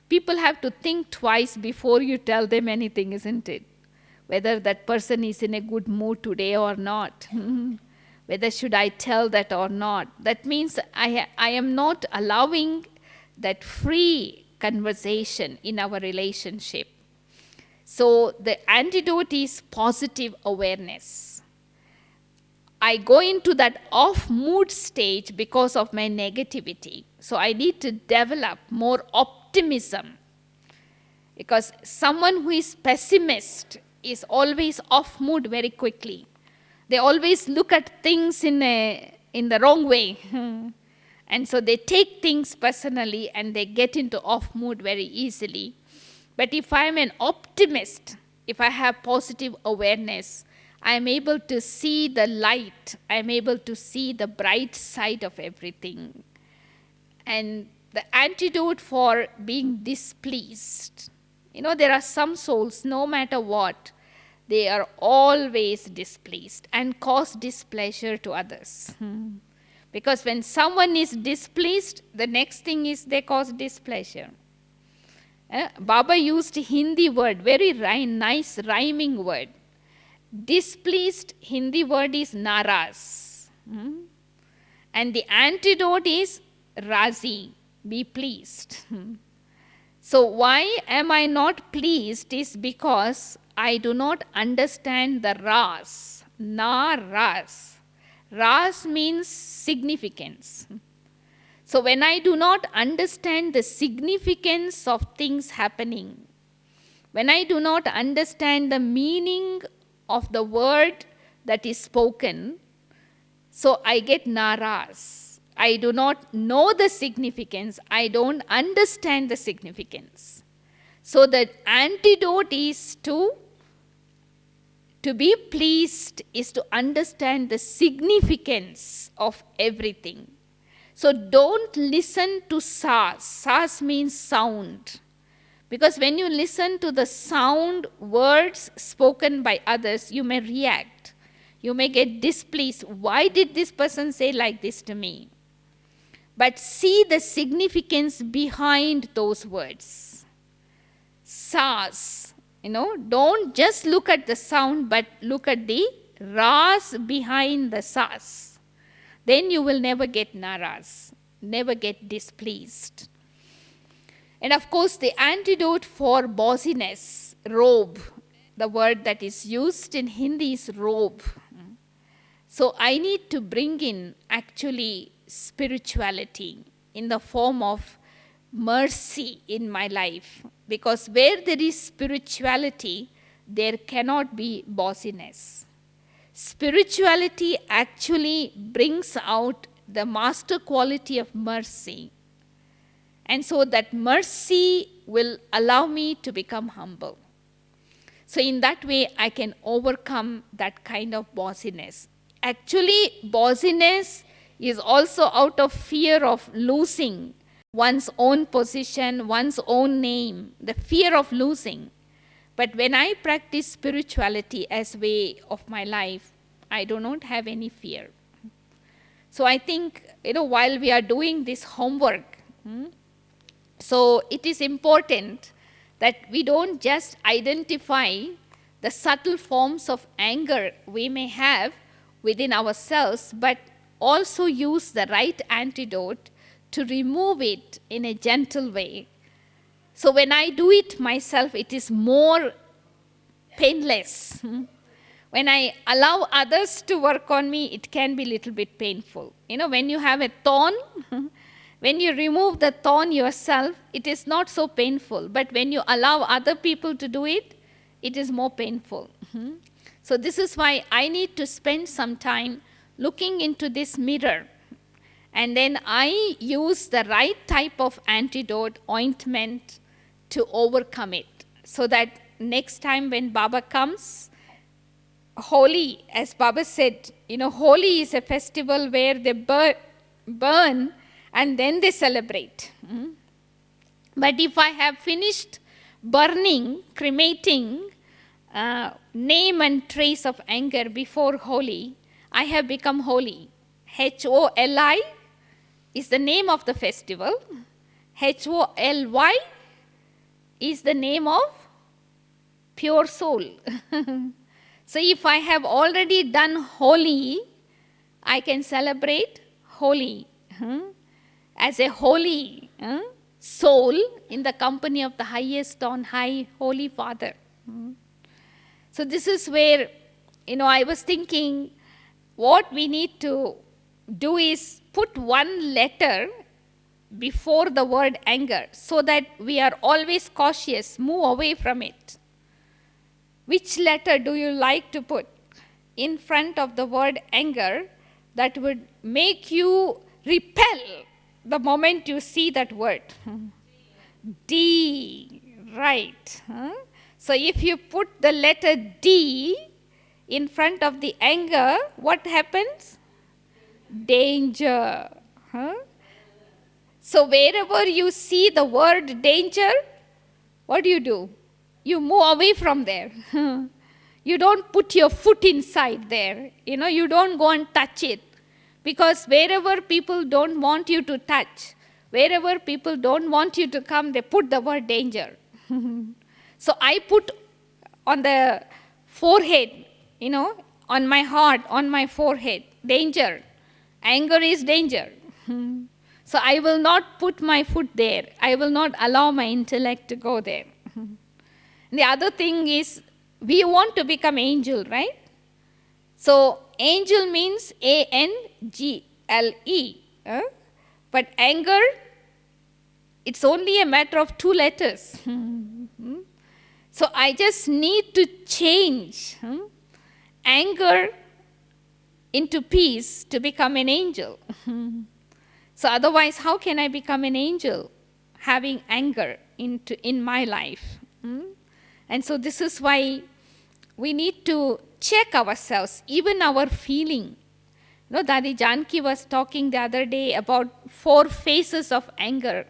people have to think twice before you tell them anything, isn't it? Whether that person is in a good mood today or not. Whether should I tell that or not. That means I am not allowing that free conversation in our relationship. So the antidote is positive awareness. I go into that off mood stage because of my negativity. So I need to develop more optimism. Because someone who is pessimist is always off mood very quickly. They always look at things in the wrong way. And so they take things personally and they get into off mood very easily. But if I am an optimist, if I have positive awareness, I am able to see the light. I am able to see the bright side of everything. And the antidote for being displeased. There are some souls, no matter what, they are always displeased and cause displeasure to others. Because when someone is displeased, the next thing is they cause displeasure. Baba used Hindi word, very nice rhyming word. Displeased Hindi word is naraz. And the antidote is razi, be pleased. So why am I not pleased is because I do not understand the ras, na-ras. Ras means significance. So when I do not understand the significance of things happening, when I do not understand the meaning of the word that is spoken, so I get naraz. I do not know the significance. I don't understand the significance. So the antidote is to To be pleased is to understand the significance of everything. So don't listen to sas. Sas means sound. Because when you listen to the sound, words spoken by others, you may react. You may get displeased. Why did this person say like this to me? But see the significance behind those words. Sas, don't just look at the sound, but look at the ras behind the sas. Then you will never get naraz, never get displeased. And of course, the antidote for bossiness, robe, the word that is used in Hindi is robe. So I need to bring in actually spirituality in the form of mercy in my life. Because where there is spirituality, there cannot be bossiness. Spirituality actually brings out the master quality of mercy. And so that mercy will allow me to become humble. So in that way, I can overcome that kind of bossiness. Actually, bossiness is also out of fear of losing one's own position, one's own name, the fear of losing. But when I practice spirituality as way of my life, I do not have any fear. So I think, while we are doing this homework, so it is important that we don't just identify the subtle forms of anger we may have within ourselves, but also use the right antidote to remove it in a gentle way. So when I do it myself, it is more painless. When I allow others to work on me, it can be a little bit painful. When you have a thorn, when you remove the thorn yourself, it is not so painful. But when you allow other people to do it, it is more painful. So this is why I need to spend some time looking into this mirror. And then I use the right type of antidote, ointment, to overcome it. So that next time when Baba comes, Holi, as Baba said, Holi is a festival where they burn and then they celebrate. But if I have finished burning, cremating, name and trace of anger before Holi, I have become holy. Holi is the name of the festival. Holy is the name of pure soul. So if I have already done holy, I can celebrate holy as a holy soul in the company of the highest on high, Holy Father. So this is where, I was thinking what we need to do is put one letter before the word anger so that we are always cautious, move away from it. Which letter do you like to put in front of the word anger that would make you repel the moment you see that word? D, right. So if you put the letter D in front of the anger, what happens? Danger. So wherever you see the word danger, what do? You move away from there. You don't put your foot inside there. You don't go and touch it. Because wherever people don't want you to touch, wherever people don't want you to come, they put the word danger. So I put on the forehead, on my heart, on my forehead, danger. Anger is danger. So I will not put my foot there. I will not allow my intellect to go there. The other thing is, we want to become angel, right? So angel means A-N-G-L-E. But anger, it's only a matter of 2 letters. So I just need to change anger into peace to become an angel. So otherwise, how can I become an angel having anger in my life? And so this is why we need to check ourselves, even our feeling. Dadi Janki was talking the other day about 4 phases of anger.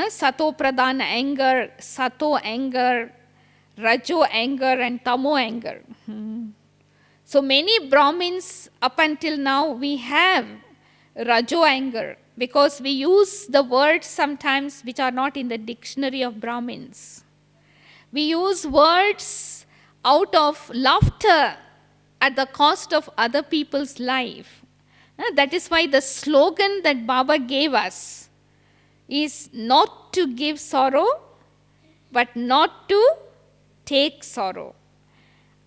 Sato Pradhan anger, Sato anger, Rajo anger, and Tamo anger. So many Brahmins, up until now, we have Rajo anger because we use the words sometimes which are not in the dictionary of Brahmins. We use words out of laughter at the cost of other people's life. That is why the slogan that Baba gave us is not to give sorrow, but not to take sorrow.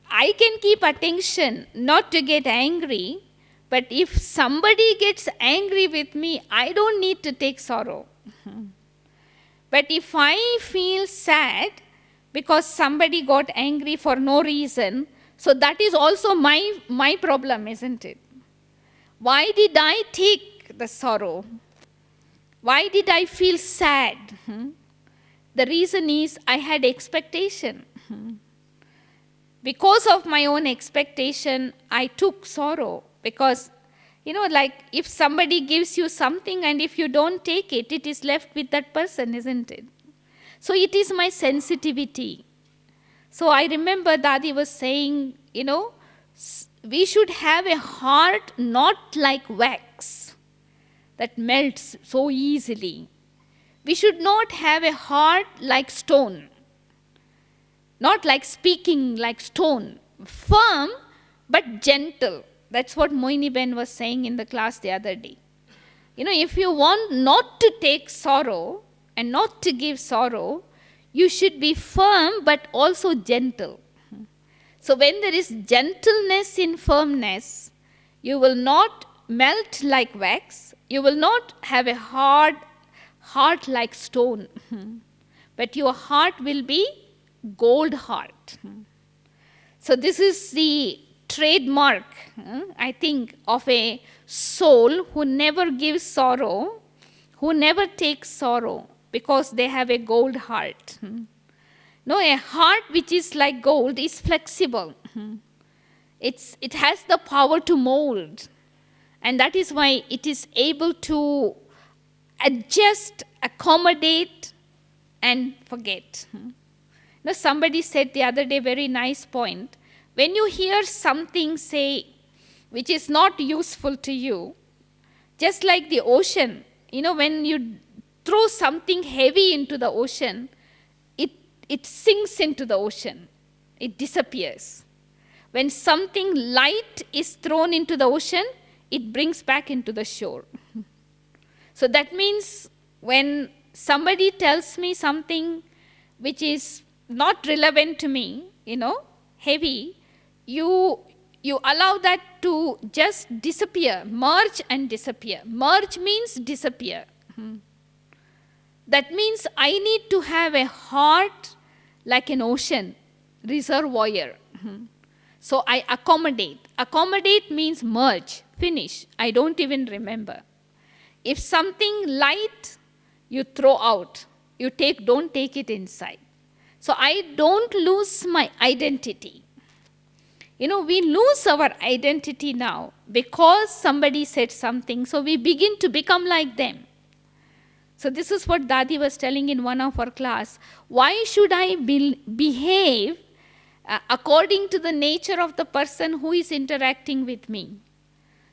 I can keep attention not to get angry, but if somebody gets angry with me, I don't need to take sorrow. But if I feel sad because somebody got angry for no reason, so that is also my problem, isn't it? Why did I take the sorrow? Why did I feel sad? The reason is I had expectation. Because of my own expectation, I took sorrow. Because, like if somebody gives you something and if you don't take it, it is left with that person, isn't it? So it is my sensitivity. So I remember Dadi was saying, we should have a heart not like wax that melts so easily. We should not have a heart like stone. Not like speaking like stone. Firm but gentle. That's what Moini Ben was saying in the class the other day. If you want not to take sorrow and not to give sorrow, you should be firm but also gentle. So when there is gentleness in firmness, you will not melt like wax. You will not have a hard heart like stone. But your heart will be gold heart. So this is the trademark, I think, of a soul who never gives sorrow, who never takes sorrow, because they have a gold heart. No, a heart which is like gold is flexible. It has the power to mold. And that is why it is able to adjust, accommodate, and forget. Somebody said the other day, very nice point. When you hear something, say, which is not useful to you, just like the ocean, when you throw something heavy into the ocean, it sinks into the ocean. It disappears. When something light is thrown into the ocean, it brings back into the shore. So that means when somebody tells me something which is not relevant to me, heavy, you allow that to just disappear, merge and disappear. Merge means disappear. That means I need to have a heart like an ocean, reservoir. So I accommodate. Accommodate means merge, finish. I don't even remember. If something light, you throw out. Don't take it inside. So I don't lose my identity. We lose our identity now because somebody said something. So we begin to become like them. So this is what Dadi was telling in one of our class. Why should I behave according to the nature of the person who is interacting with me?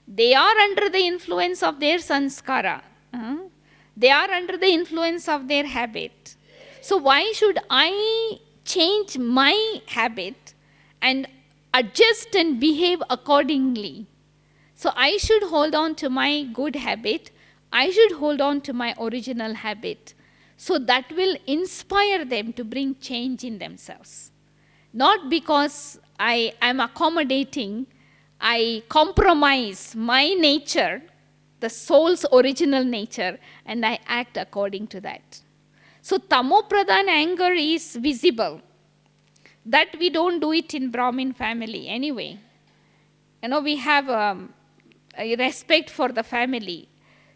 They are under the influence of their sanskara. They are under the influence of their habit. So why should I change my habit and adjust and behave accordingly? So I should hold on to my good habit. I should hold on to my original habit. So that will inspire them to bring change in themselves. Not because I am accommodating, I compromise my nature, the soul's original nature, and I act according to that. So Tamo-pradhan anger is visible. That we don't do it in Brahmin family anyway. We have a respect for the family.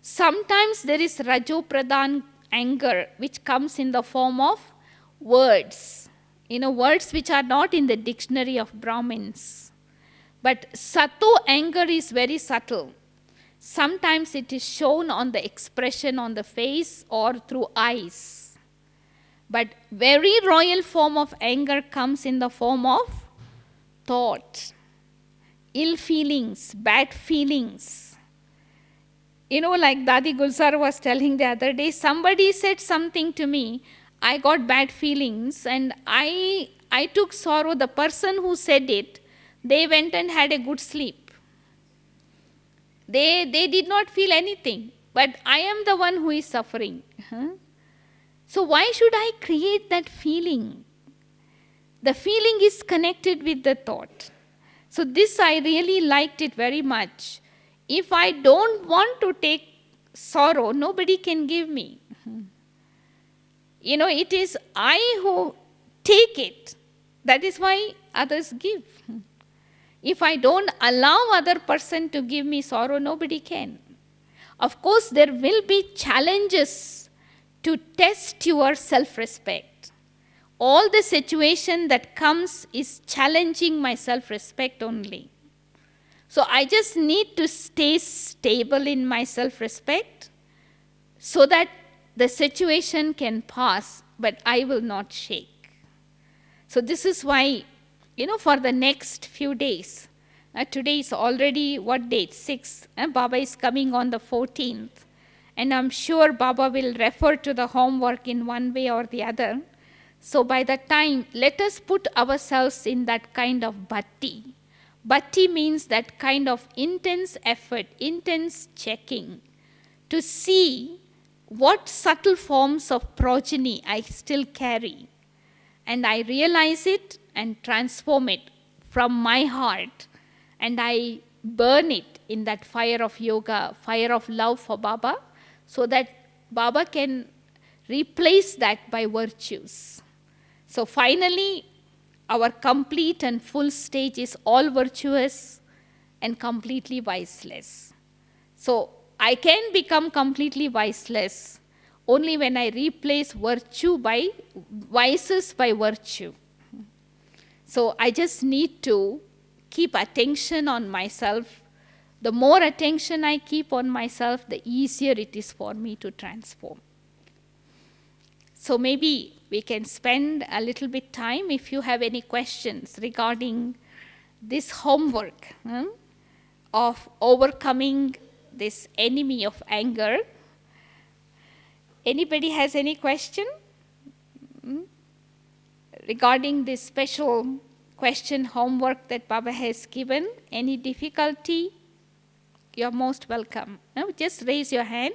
Sometimes there is Rajo-pradhan anger which comes in the form of words. Words which are not in the dictionary of Brahmins. But sato anger is very subtle. Sometimes it is shown on the expression on the face or through eyes. But very royal form of anger comes in the form of thought, ill feelings, bad feelings. Like Dadi Gulzar was telling the other day, somebody said something to me, I got bad feelings and I took sorrow. The person who said it, they went and had a good sleep. They did not feel anything, but I am the one who is suffering. So why should I create that feeling? The feeling is connected with the thought. So this I really liked it very much. If I don't want to take sorrow, nobody can give me. It is I who take it. That is why others give. If I don't allow other person to give me sorrow, nobody can. Of course, there will be challenges to test your self-respect. All the situation that comes is challenging my self-respect only. So I just need to stay stable in my self-respect so that the situation can pass, but I will not shake. So this is why, for the next few days, today is already, what date? 6th. Baba is coming on the 14th. And I'm sure Baba will refer to the homework in one way or the other. So by the time, let us put ourselves in that kind of bhatti. Bhatti means that kind of intense effort, intense checking to see what subtle forms of progeny I still carry. And I realize it and transform it from my heart. And I burn it in that fire of yoga, fire of love for Baba, so that Baba can replace that by virtues. So finally, our complete and full stage is all virtuous and completely viceless. So I can become completely viceless only when I replace vices by virtue. So I just need to keep attention on myself. The more attention I keep on myself, the easier it is for me to transform. So maybe we can spend a little bit time if you have any questions regarding this homework of overcoming this enemy of anger. Anybody has any question regarding this special question homework that Baba has given? Any difficulty? You're most welcome. Just raise your hand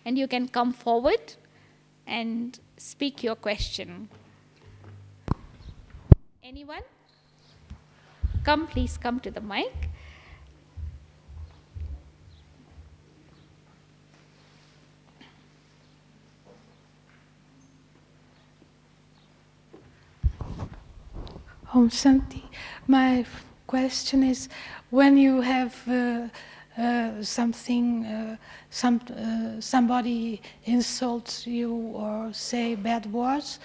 and you can come forward and speak your question. Anyone? Please come to the mic. Om Shanti. My question is, when you have somebody insults you or say bad words,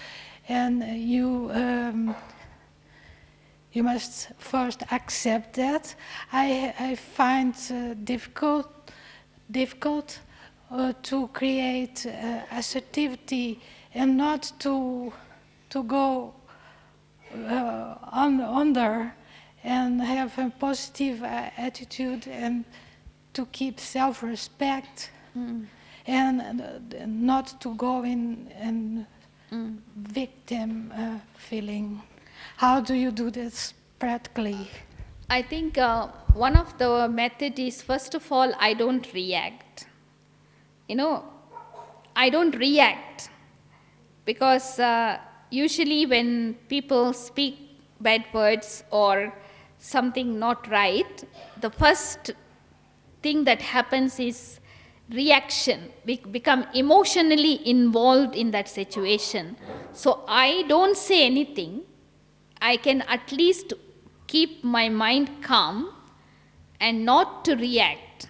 and you must first accept that. I find difficult to create assertivity and not to go under and have a positive attitude and to keep self-respect and not to go in victim feeling. How do you do this practically? I think one of the methods is, first of all, I don't react. I don't react because usually when people speak bad words or something not right, the first thing that happens is reaction. We become emotionally involved in that situation. So I don't say anything. I can at least keep my mind calm and not to react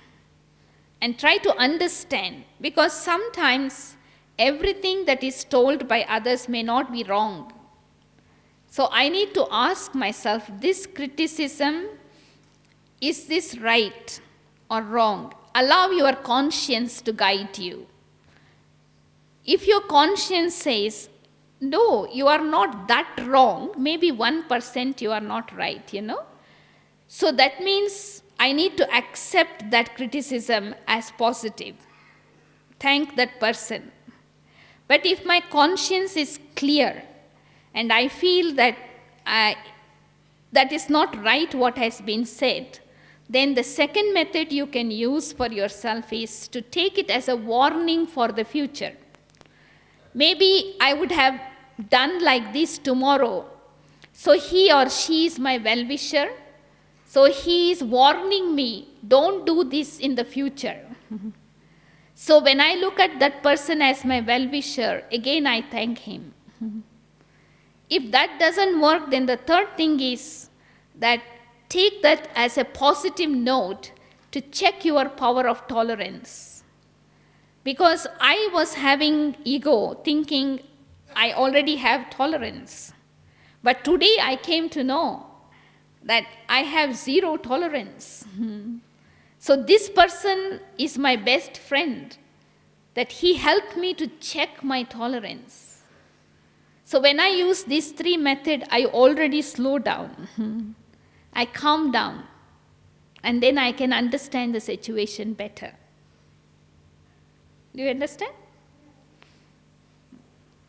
and try to understand, because sometimes everything that is told by others may not be wrong. So I need to ask myself, this criticism is this right or wrong? Allow your conscience to guide you. If your conscience says, no, you are not that wrong, maybe 1% you are not right, So that means I need to accept that criticism as positive. Thank that person. But if my conscience is clear and I feel that that is not right what has been said, then the second method you can use for yourself is to take it as a warning for the future. Maybe I would have done like this tomorrow. So he or she is my well-wisher. So he is warning me, don't do this in the future. So when I look at that person as my well-wisher, again I thank him. If that doesn't work, then the third thing is that take that as a positive note to check your power of tolerance. Because I was having ego, thinking I already have tolerance. But today I came to know that I have zero tolerance. So this person is my best friend, that he helped me to check my tolerance. So when I use these three methods, I already slow down. I calm down. And then I can understand the situation better. Do you understand?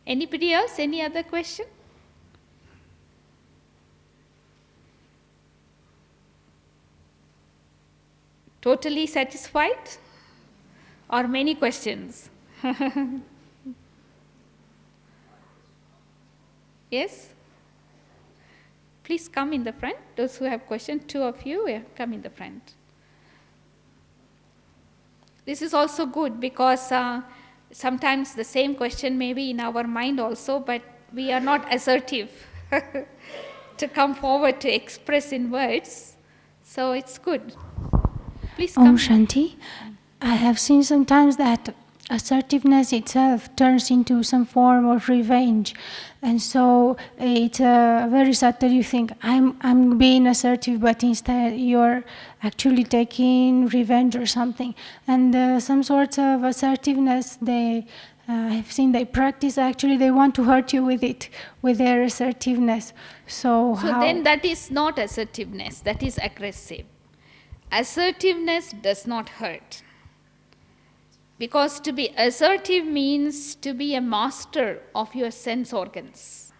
Anybody else? Any other question? Totally satisfied? Or many questions? Yes? Please come in the front. Those who have questions, two of you, come in the front. This is also good because sometimes the same question may be in our mind also, but we are not assertive to come forward to express in words. So it's good. Please come. Om Shanti. I have seen sometimes that assertiveness itself turns into some form of revenge, and so it's very subtle. You think I'm being assertive, but instead you're actually taking revenge or something. And some sorts of assertiveness I've seen they practice. Actually, they want to hurt you with it, with their assertiveness. So then that is not assertiveness. That is aggressive. Assertiveness does not hurt. Because to be assertive means to be a master of your sense organs.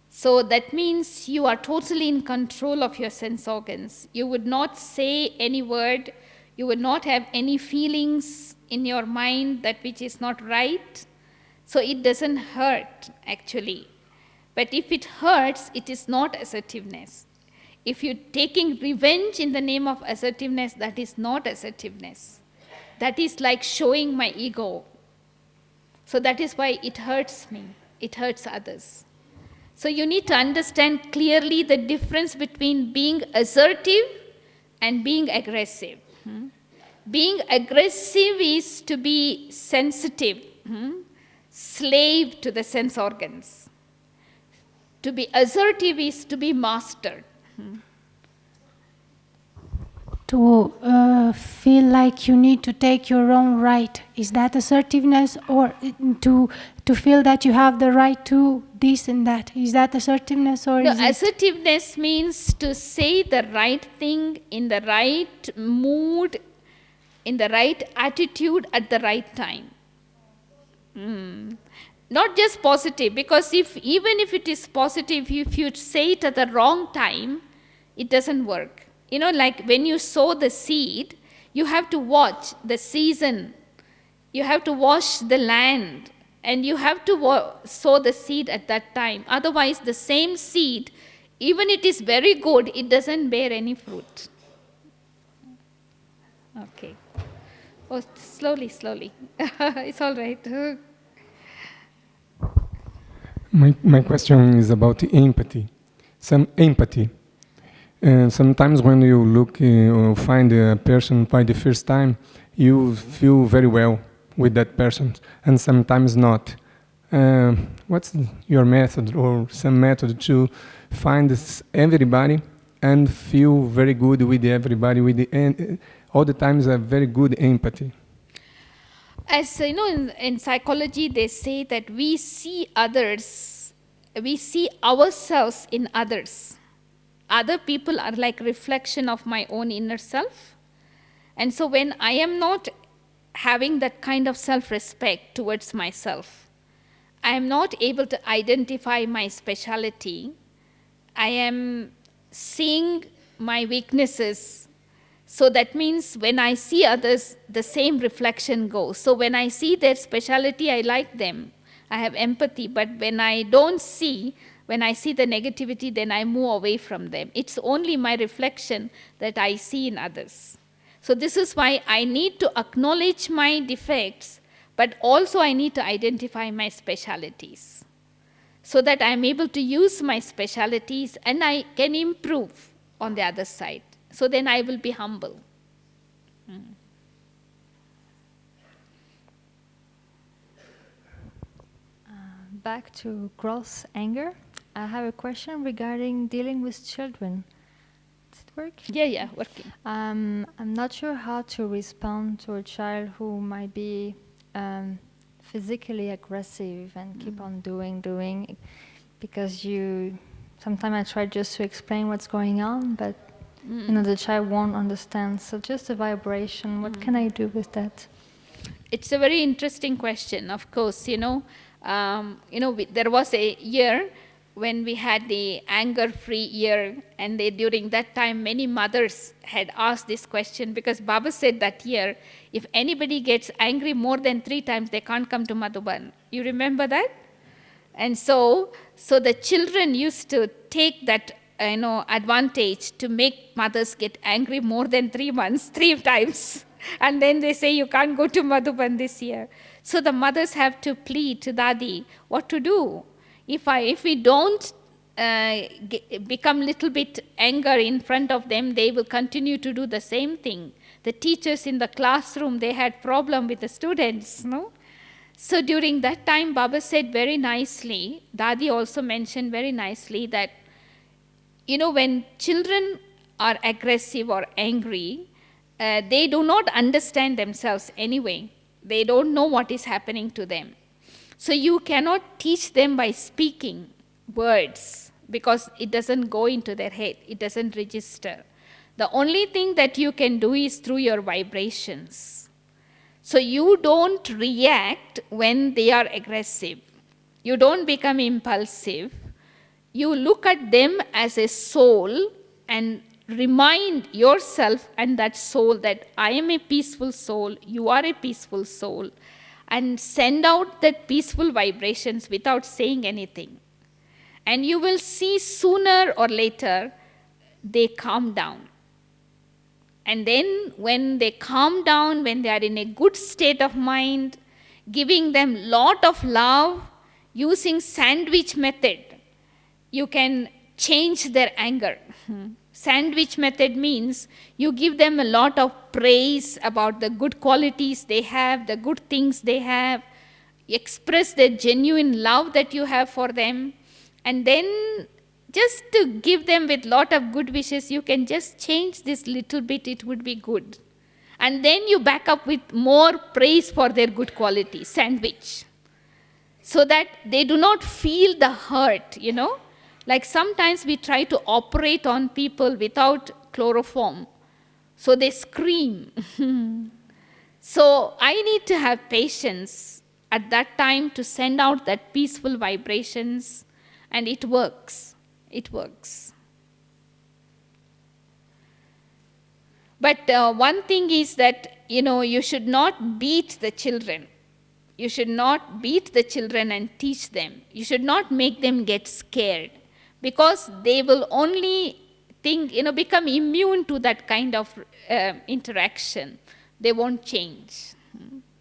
So that means you are totally in control of your sense organs. You would not say any word, you would not have any feelings in your mind that which is not right. So it doesn't hurt actually. But if it hurts, it is not assertiveness. If you're taking revenge in the name of assertiveness, that is not assertiveness. That is like showing my ego. So that is why it hurts me. It hurts others. So you need to understand clearly the difference between being assertive and being aggressive. Being aggressive is to be sensitive, slave to the sense organs. To be assertive is to be mastered. To feel like you need to take your own right. Is that assertiveness? Or to feel that you have the right to this and that? Is that assertiveness? Or is assertiveness means to say the right thing in the right mood, in the right attitude at the right time. Not just positive, because even if it is positive, if you say it at the wrong time, it doesn't work. Like when you sow the seed, you have to watch the season. You have to wash the land. And you have to sow the seed at that time. Otherwise, the same seed, even it is very good, it doesn't bear any fruit. Okay. Oh, slowly. It's all right. My question is about empathy. Some empathy. Sometimes when you look or find a person for the first time, you feel very well with that person, and sometimes not. What's your method or some method to find everybody and feel very good with everybody, and all the times have very good empathy. As you know, in psychology, they say that we see others, we see ourselves in others. Other people are like reflection of my own inner self. And so when I am not having that kind of self-respect towards myself, I am not able to identify my speciality. I am seeing my weaknesses. So that means when I see others, the same reflection goes. So when I see their speciality, I like them. I have empathy. But when I don't see, when I see the negativity, then I move away from them. It's only my reflection that I see in others. So this is why I need to acknowledge my defects, but also I need to identify my specialities, so that I'm able to use my specialities and I can improve on the other side. So then I will be humble. Back to gross anger. I have a question regarding dealing with children. Does it work? Yeah, working. I'm not sure how to respond to a child who might be physically aggressive and keep on doing, because sometimes I try just to explain what's going on, but the child won't understand. So just a vibration, what can I do with that? It's a very interesting question. Of course, there was a year when we had the anger-free year, and during that time, many mothers had asked this question, because Baba said that year, if anybody gets angry more than 3 times, they can't come to Madhuban. You remember that? And so the children used to take that advantage to make mothers get angry more than 3 times. And then they say, you can't go to Madhuban this year. So the mothers have to plead to Dadi what to do. If we don't become little bit anger in front of them, they will continue to do the same thing. The teachers in the classroom, they had problem with the students, no? So during that time, Baba said very nicely, Dadi also mentioned very nicely that, when children are aggressive or angry, they do not understand themselves anyway. They don't know what is happening to them. So you cannot teach them by speaking words, because it doesn't go into their head. It doesn't register. The only thing that you can do is through your vibrations. So you don't react when they are aggressive. You don't become impulsive. You look at them as a soul and remind yourself and that soul that I am a peaceful soul, you are a peaceful soul, and send out that peaceful vibrations without saying anything. And you will see sooner or later they calm down. And then when they calm down, when they are in a good state of mind, giving them lot of love, using sandwich method, you can change their anger. Sandwich method means you give them a lot of praise about the good qualities they have, the good things they have, express the genuine love that you have for them, and then just to give them with lot of good wishes, you can just change this little bit, it would be good. And then you back up with more praise for their good qualities, sandwich. So that they do not feel the hurt, Like sometimes we try to operate on people without chloroform. So they scream. So I need to have patience at that time to send out that peaceful vibrations, and it works. It works. But one thing is that, you should not beat the children. You should not beat the children and teach them. You should not make them get scared, because they will only become immune to that kind of interaction. They won't change.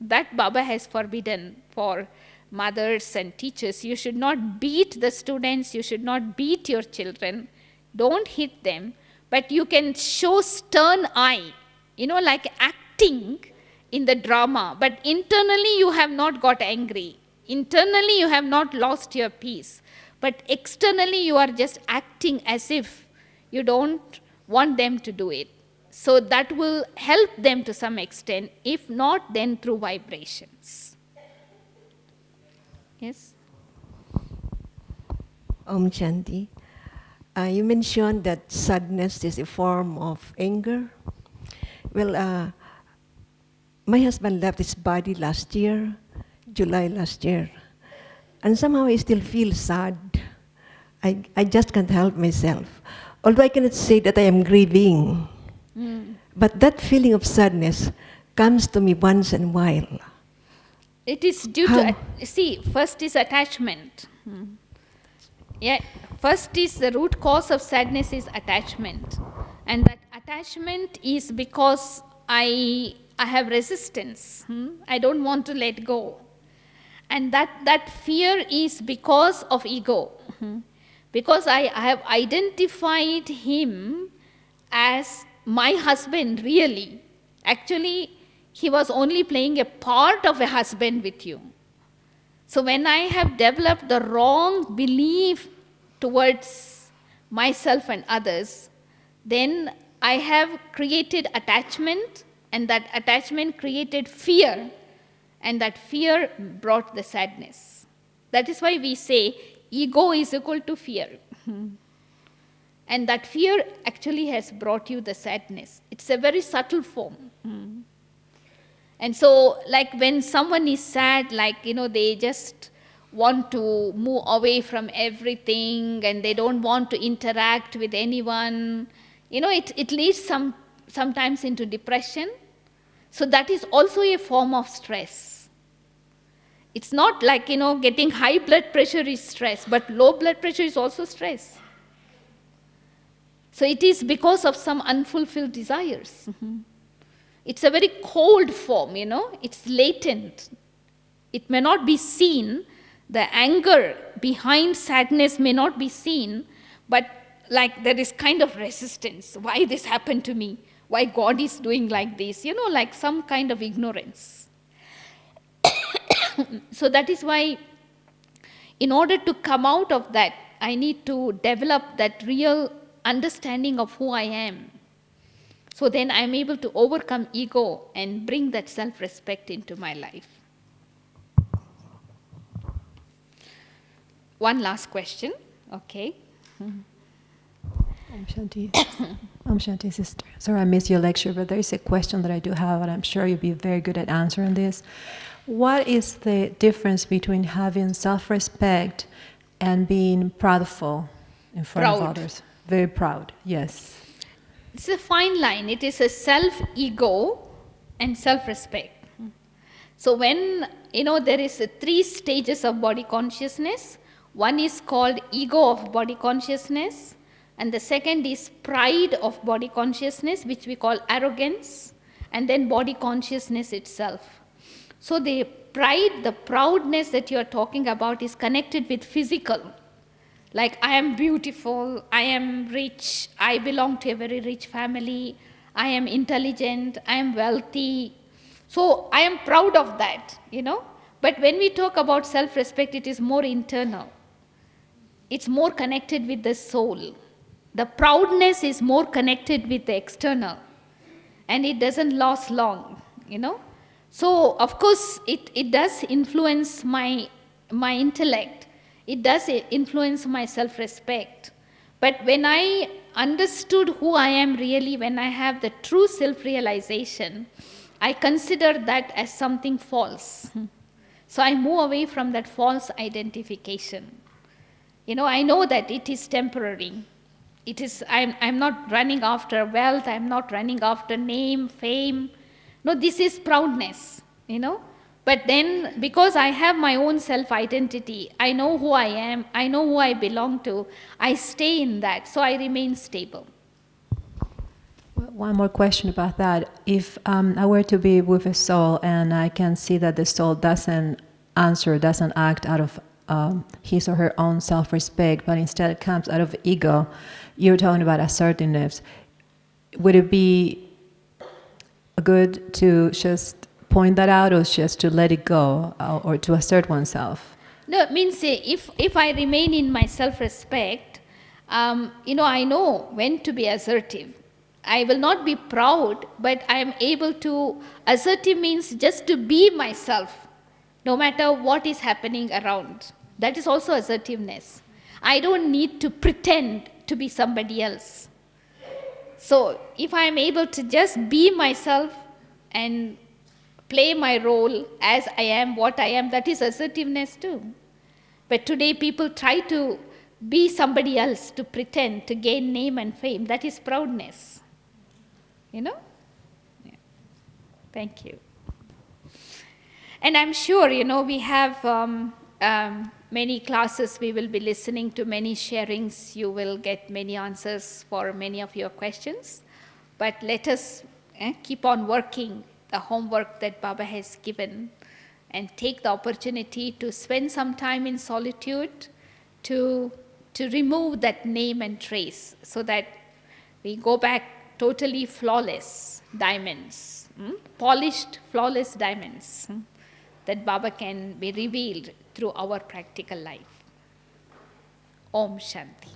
That Baba has forbidden for mothers and teachers. You should not beat the students. You should not beat your children. Don't hit them. But you can show stern eye, like acting in the drama. But internally you have not got angry. Internally you have not lost your peace. But externally you are just acting as if You don't want them to do it. So that will help them to some extent. If not, then through vibrations. Yes? Om Shanti. You mentioned that sadness is a form of anger. Well, my husband left his body last year, July last year. And somehow I still feel sad. I just can't help myself. Although I cannot say that I am grieving. But that feeling of sadness comes to me once in a while. It is due to, see, first is attachment. Yeah, first is the root cause of sadness is attachment. And that attachment is because I have resistance. I don't want to let go. And that fear is because of ego. Because I have identified him as my husband, really. Actually, he was only playing a part of a husband with you. So when I have developed the wrong belief towards myself and others, then I have created attachment, and that attachment created fear, and that fear brought the sadness. That is why we say ego is equal to fear. And that fear actually has brought you the sadness. It's a very subtle form. And so, like when someone is sad, like, they just want to move away from everything and they don't want to interact with anyone, it leads sometimes into depression. So that is also a form of stress. It's not like, getting high blood pressure is stress, but low blood pressure is also stress. So it is because of some unfulfilled desires. It's a very cold form, it's latent. It may not be seen. The anger behind sadness may not be seen, but like there is kind of resistance. Why this happened to me? Why God is doing like this? Like some kind of ignorance. So that is why, in order to come out of that, I need to develop that real understanding of who I am. So then I'm able to overcome ego and bring that self-respect into my life. One last question. Okay. Om Shanti. Om Shanti, sister. Sorry I missed your lecture, but there is a question that I do have, and I'm sure you'll be very good at answering this. What is the difference between having self-respect and being proudful in front of others? Very proud, yes. It's a fine line. It is a self-ego and self-respect. So when, there is 3 stages of body consciousness. One is called ego of body consciousness, and the second is pride of body consciousness, which we call arrogance, and then body consciousness itself. So the pride, the proudness that you are talking about is connected with physical. Like, I am beautiful, I am rich, I belong to a very rich family, I am intelligent, I am wealthy. So I am proud of that, But when we talk about self-respect, it is more internal. It's more connected with the soul. The proudness is more connected with the external. And it doesn't last long, So, of course, it does influence my intellect. It does influence my self-respect. But when I understood who I am really, when I have the true self-realization, I consider that as something false. So I move away from that false identification. I know that it is temporary. I'm not running after wealth, I'm not running after name, fame. No, this is proudness, But then, because I have my own self-identity, I know who I am, I know who I belong to, I stay in that, so I remain stable. One more question about that. If I were to be with a soul and I can see that the soul doesn't act out of his or her own self-respect, but instead it comes out of ego, you're talking about assertiveness. Would it be good to just point that out, or just to let it go, or to assert oneself? No, it means if I remain in my self-respect, I know when to be assertive. I will not be proud, but I am able to, assertive means just to be myself, no matter what is happening around. That is also assertiveness. I don't need to pretend to be somebody else. So if I am able to just be myself and play my role as I am, what I am, that is assertiveness too. But today people try to be somebody else, to pretend, to gain name and fame. That is proudness. Yeah. Thank you. And I'm sure, we have many classes, we will be listening to many sharings. You will get many answers for many of your questions. But let us keep on working the homework that Baba has given and take the opportunity to spend some time in solitude to remove that name and trace so that we go back totally flawless diamonds, polished, flawless diamonds that Baba can be revealed through our practical life. Om Shanti.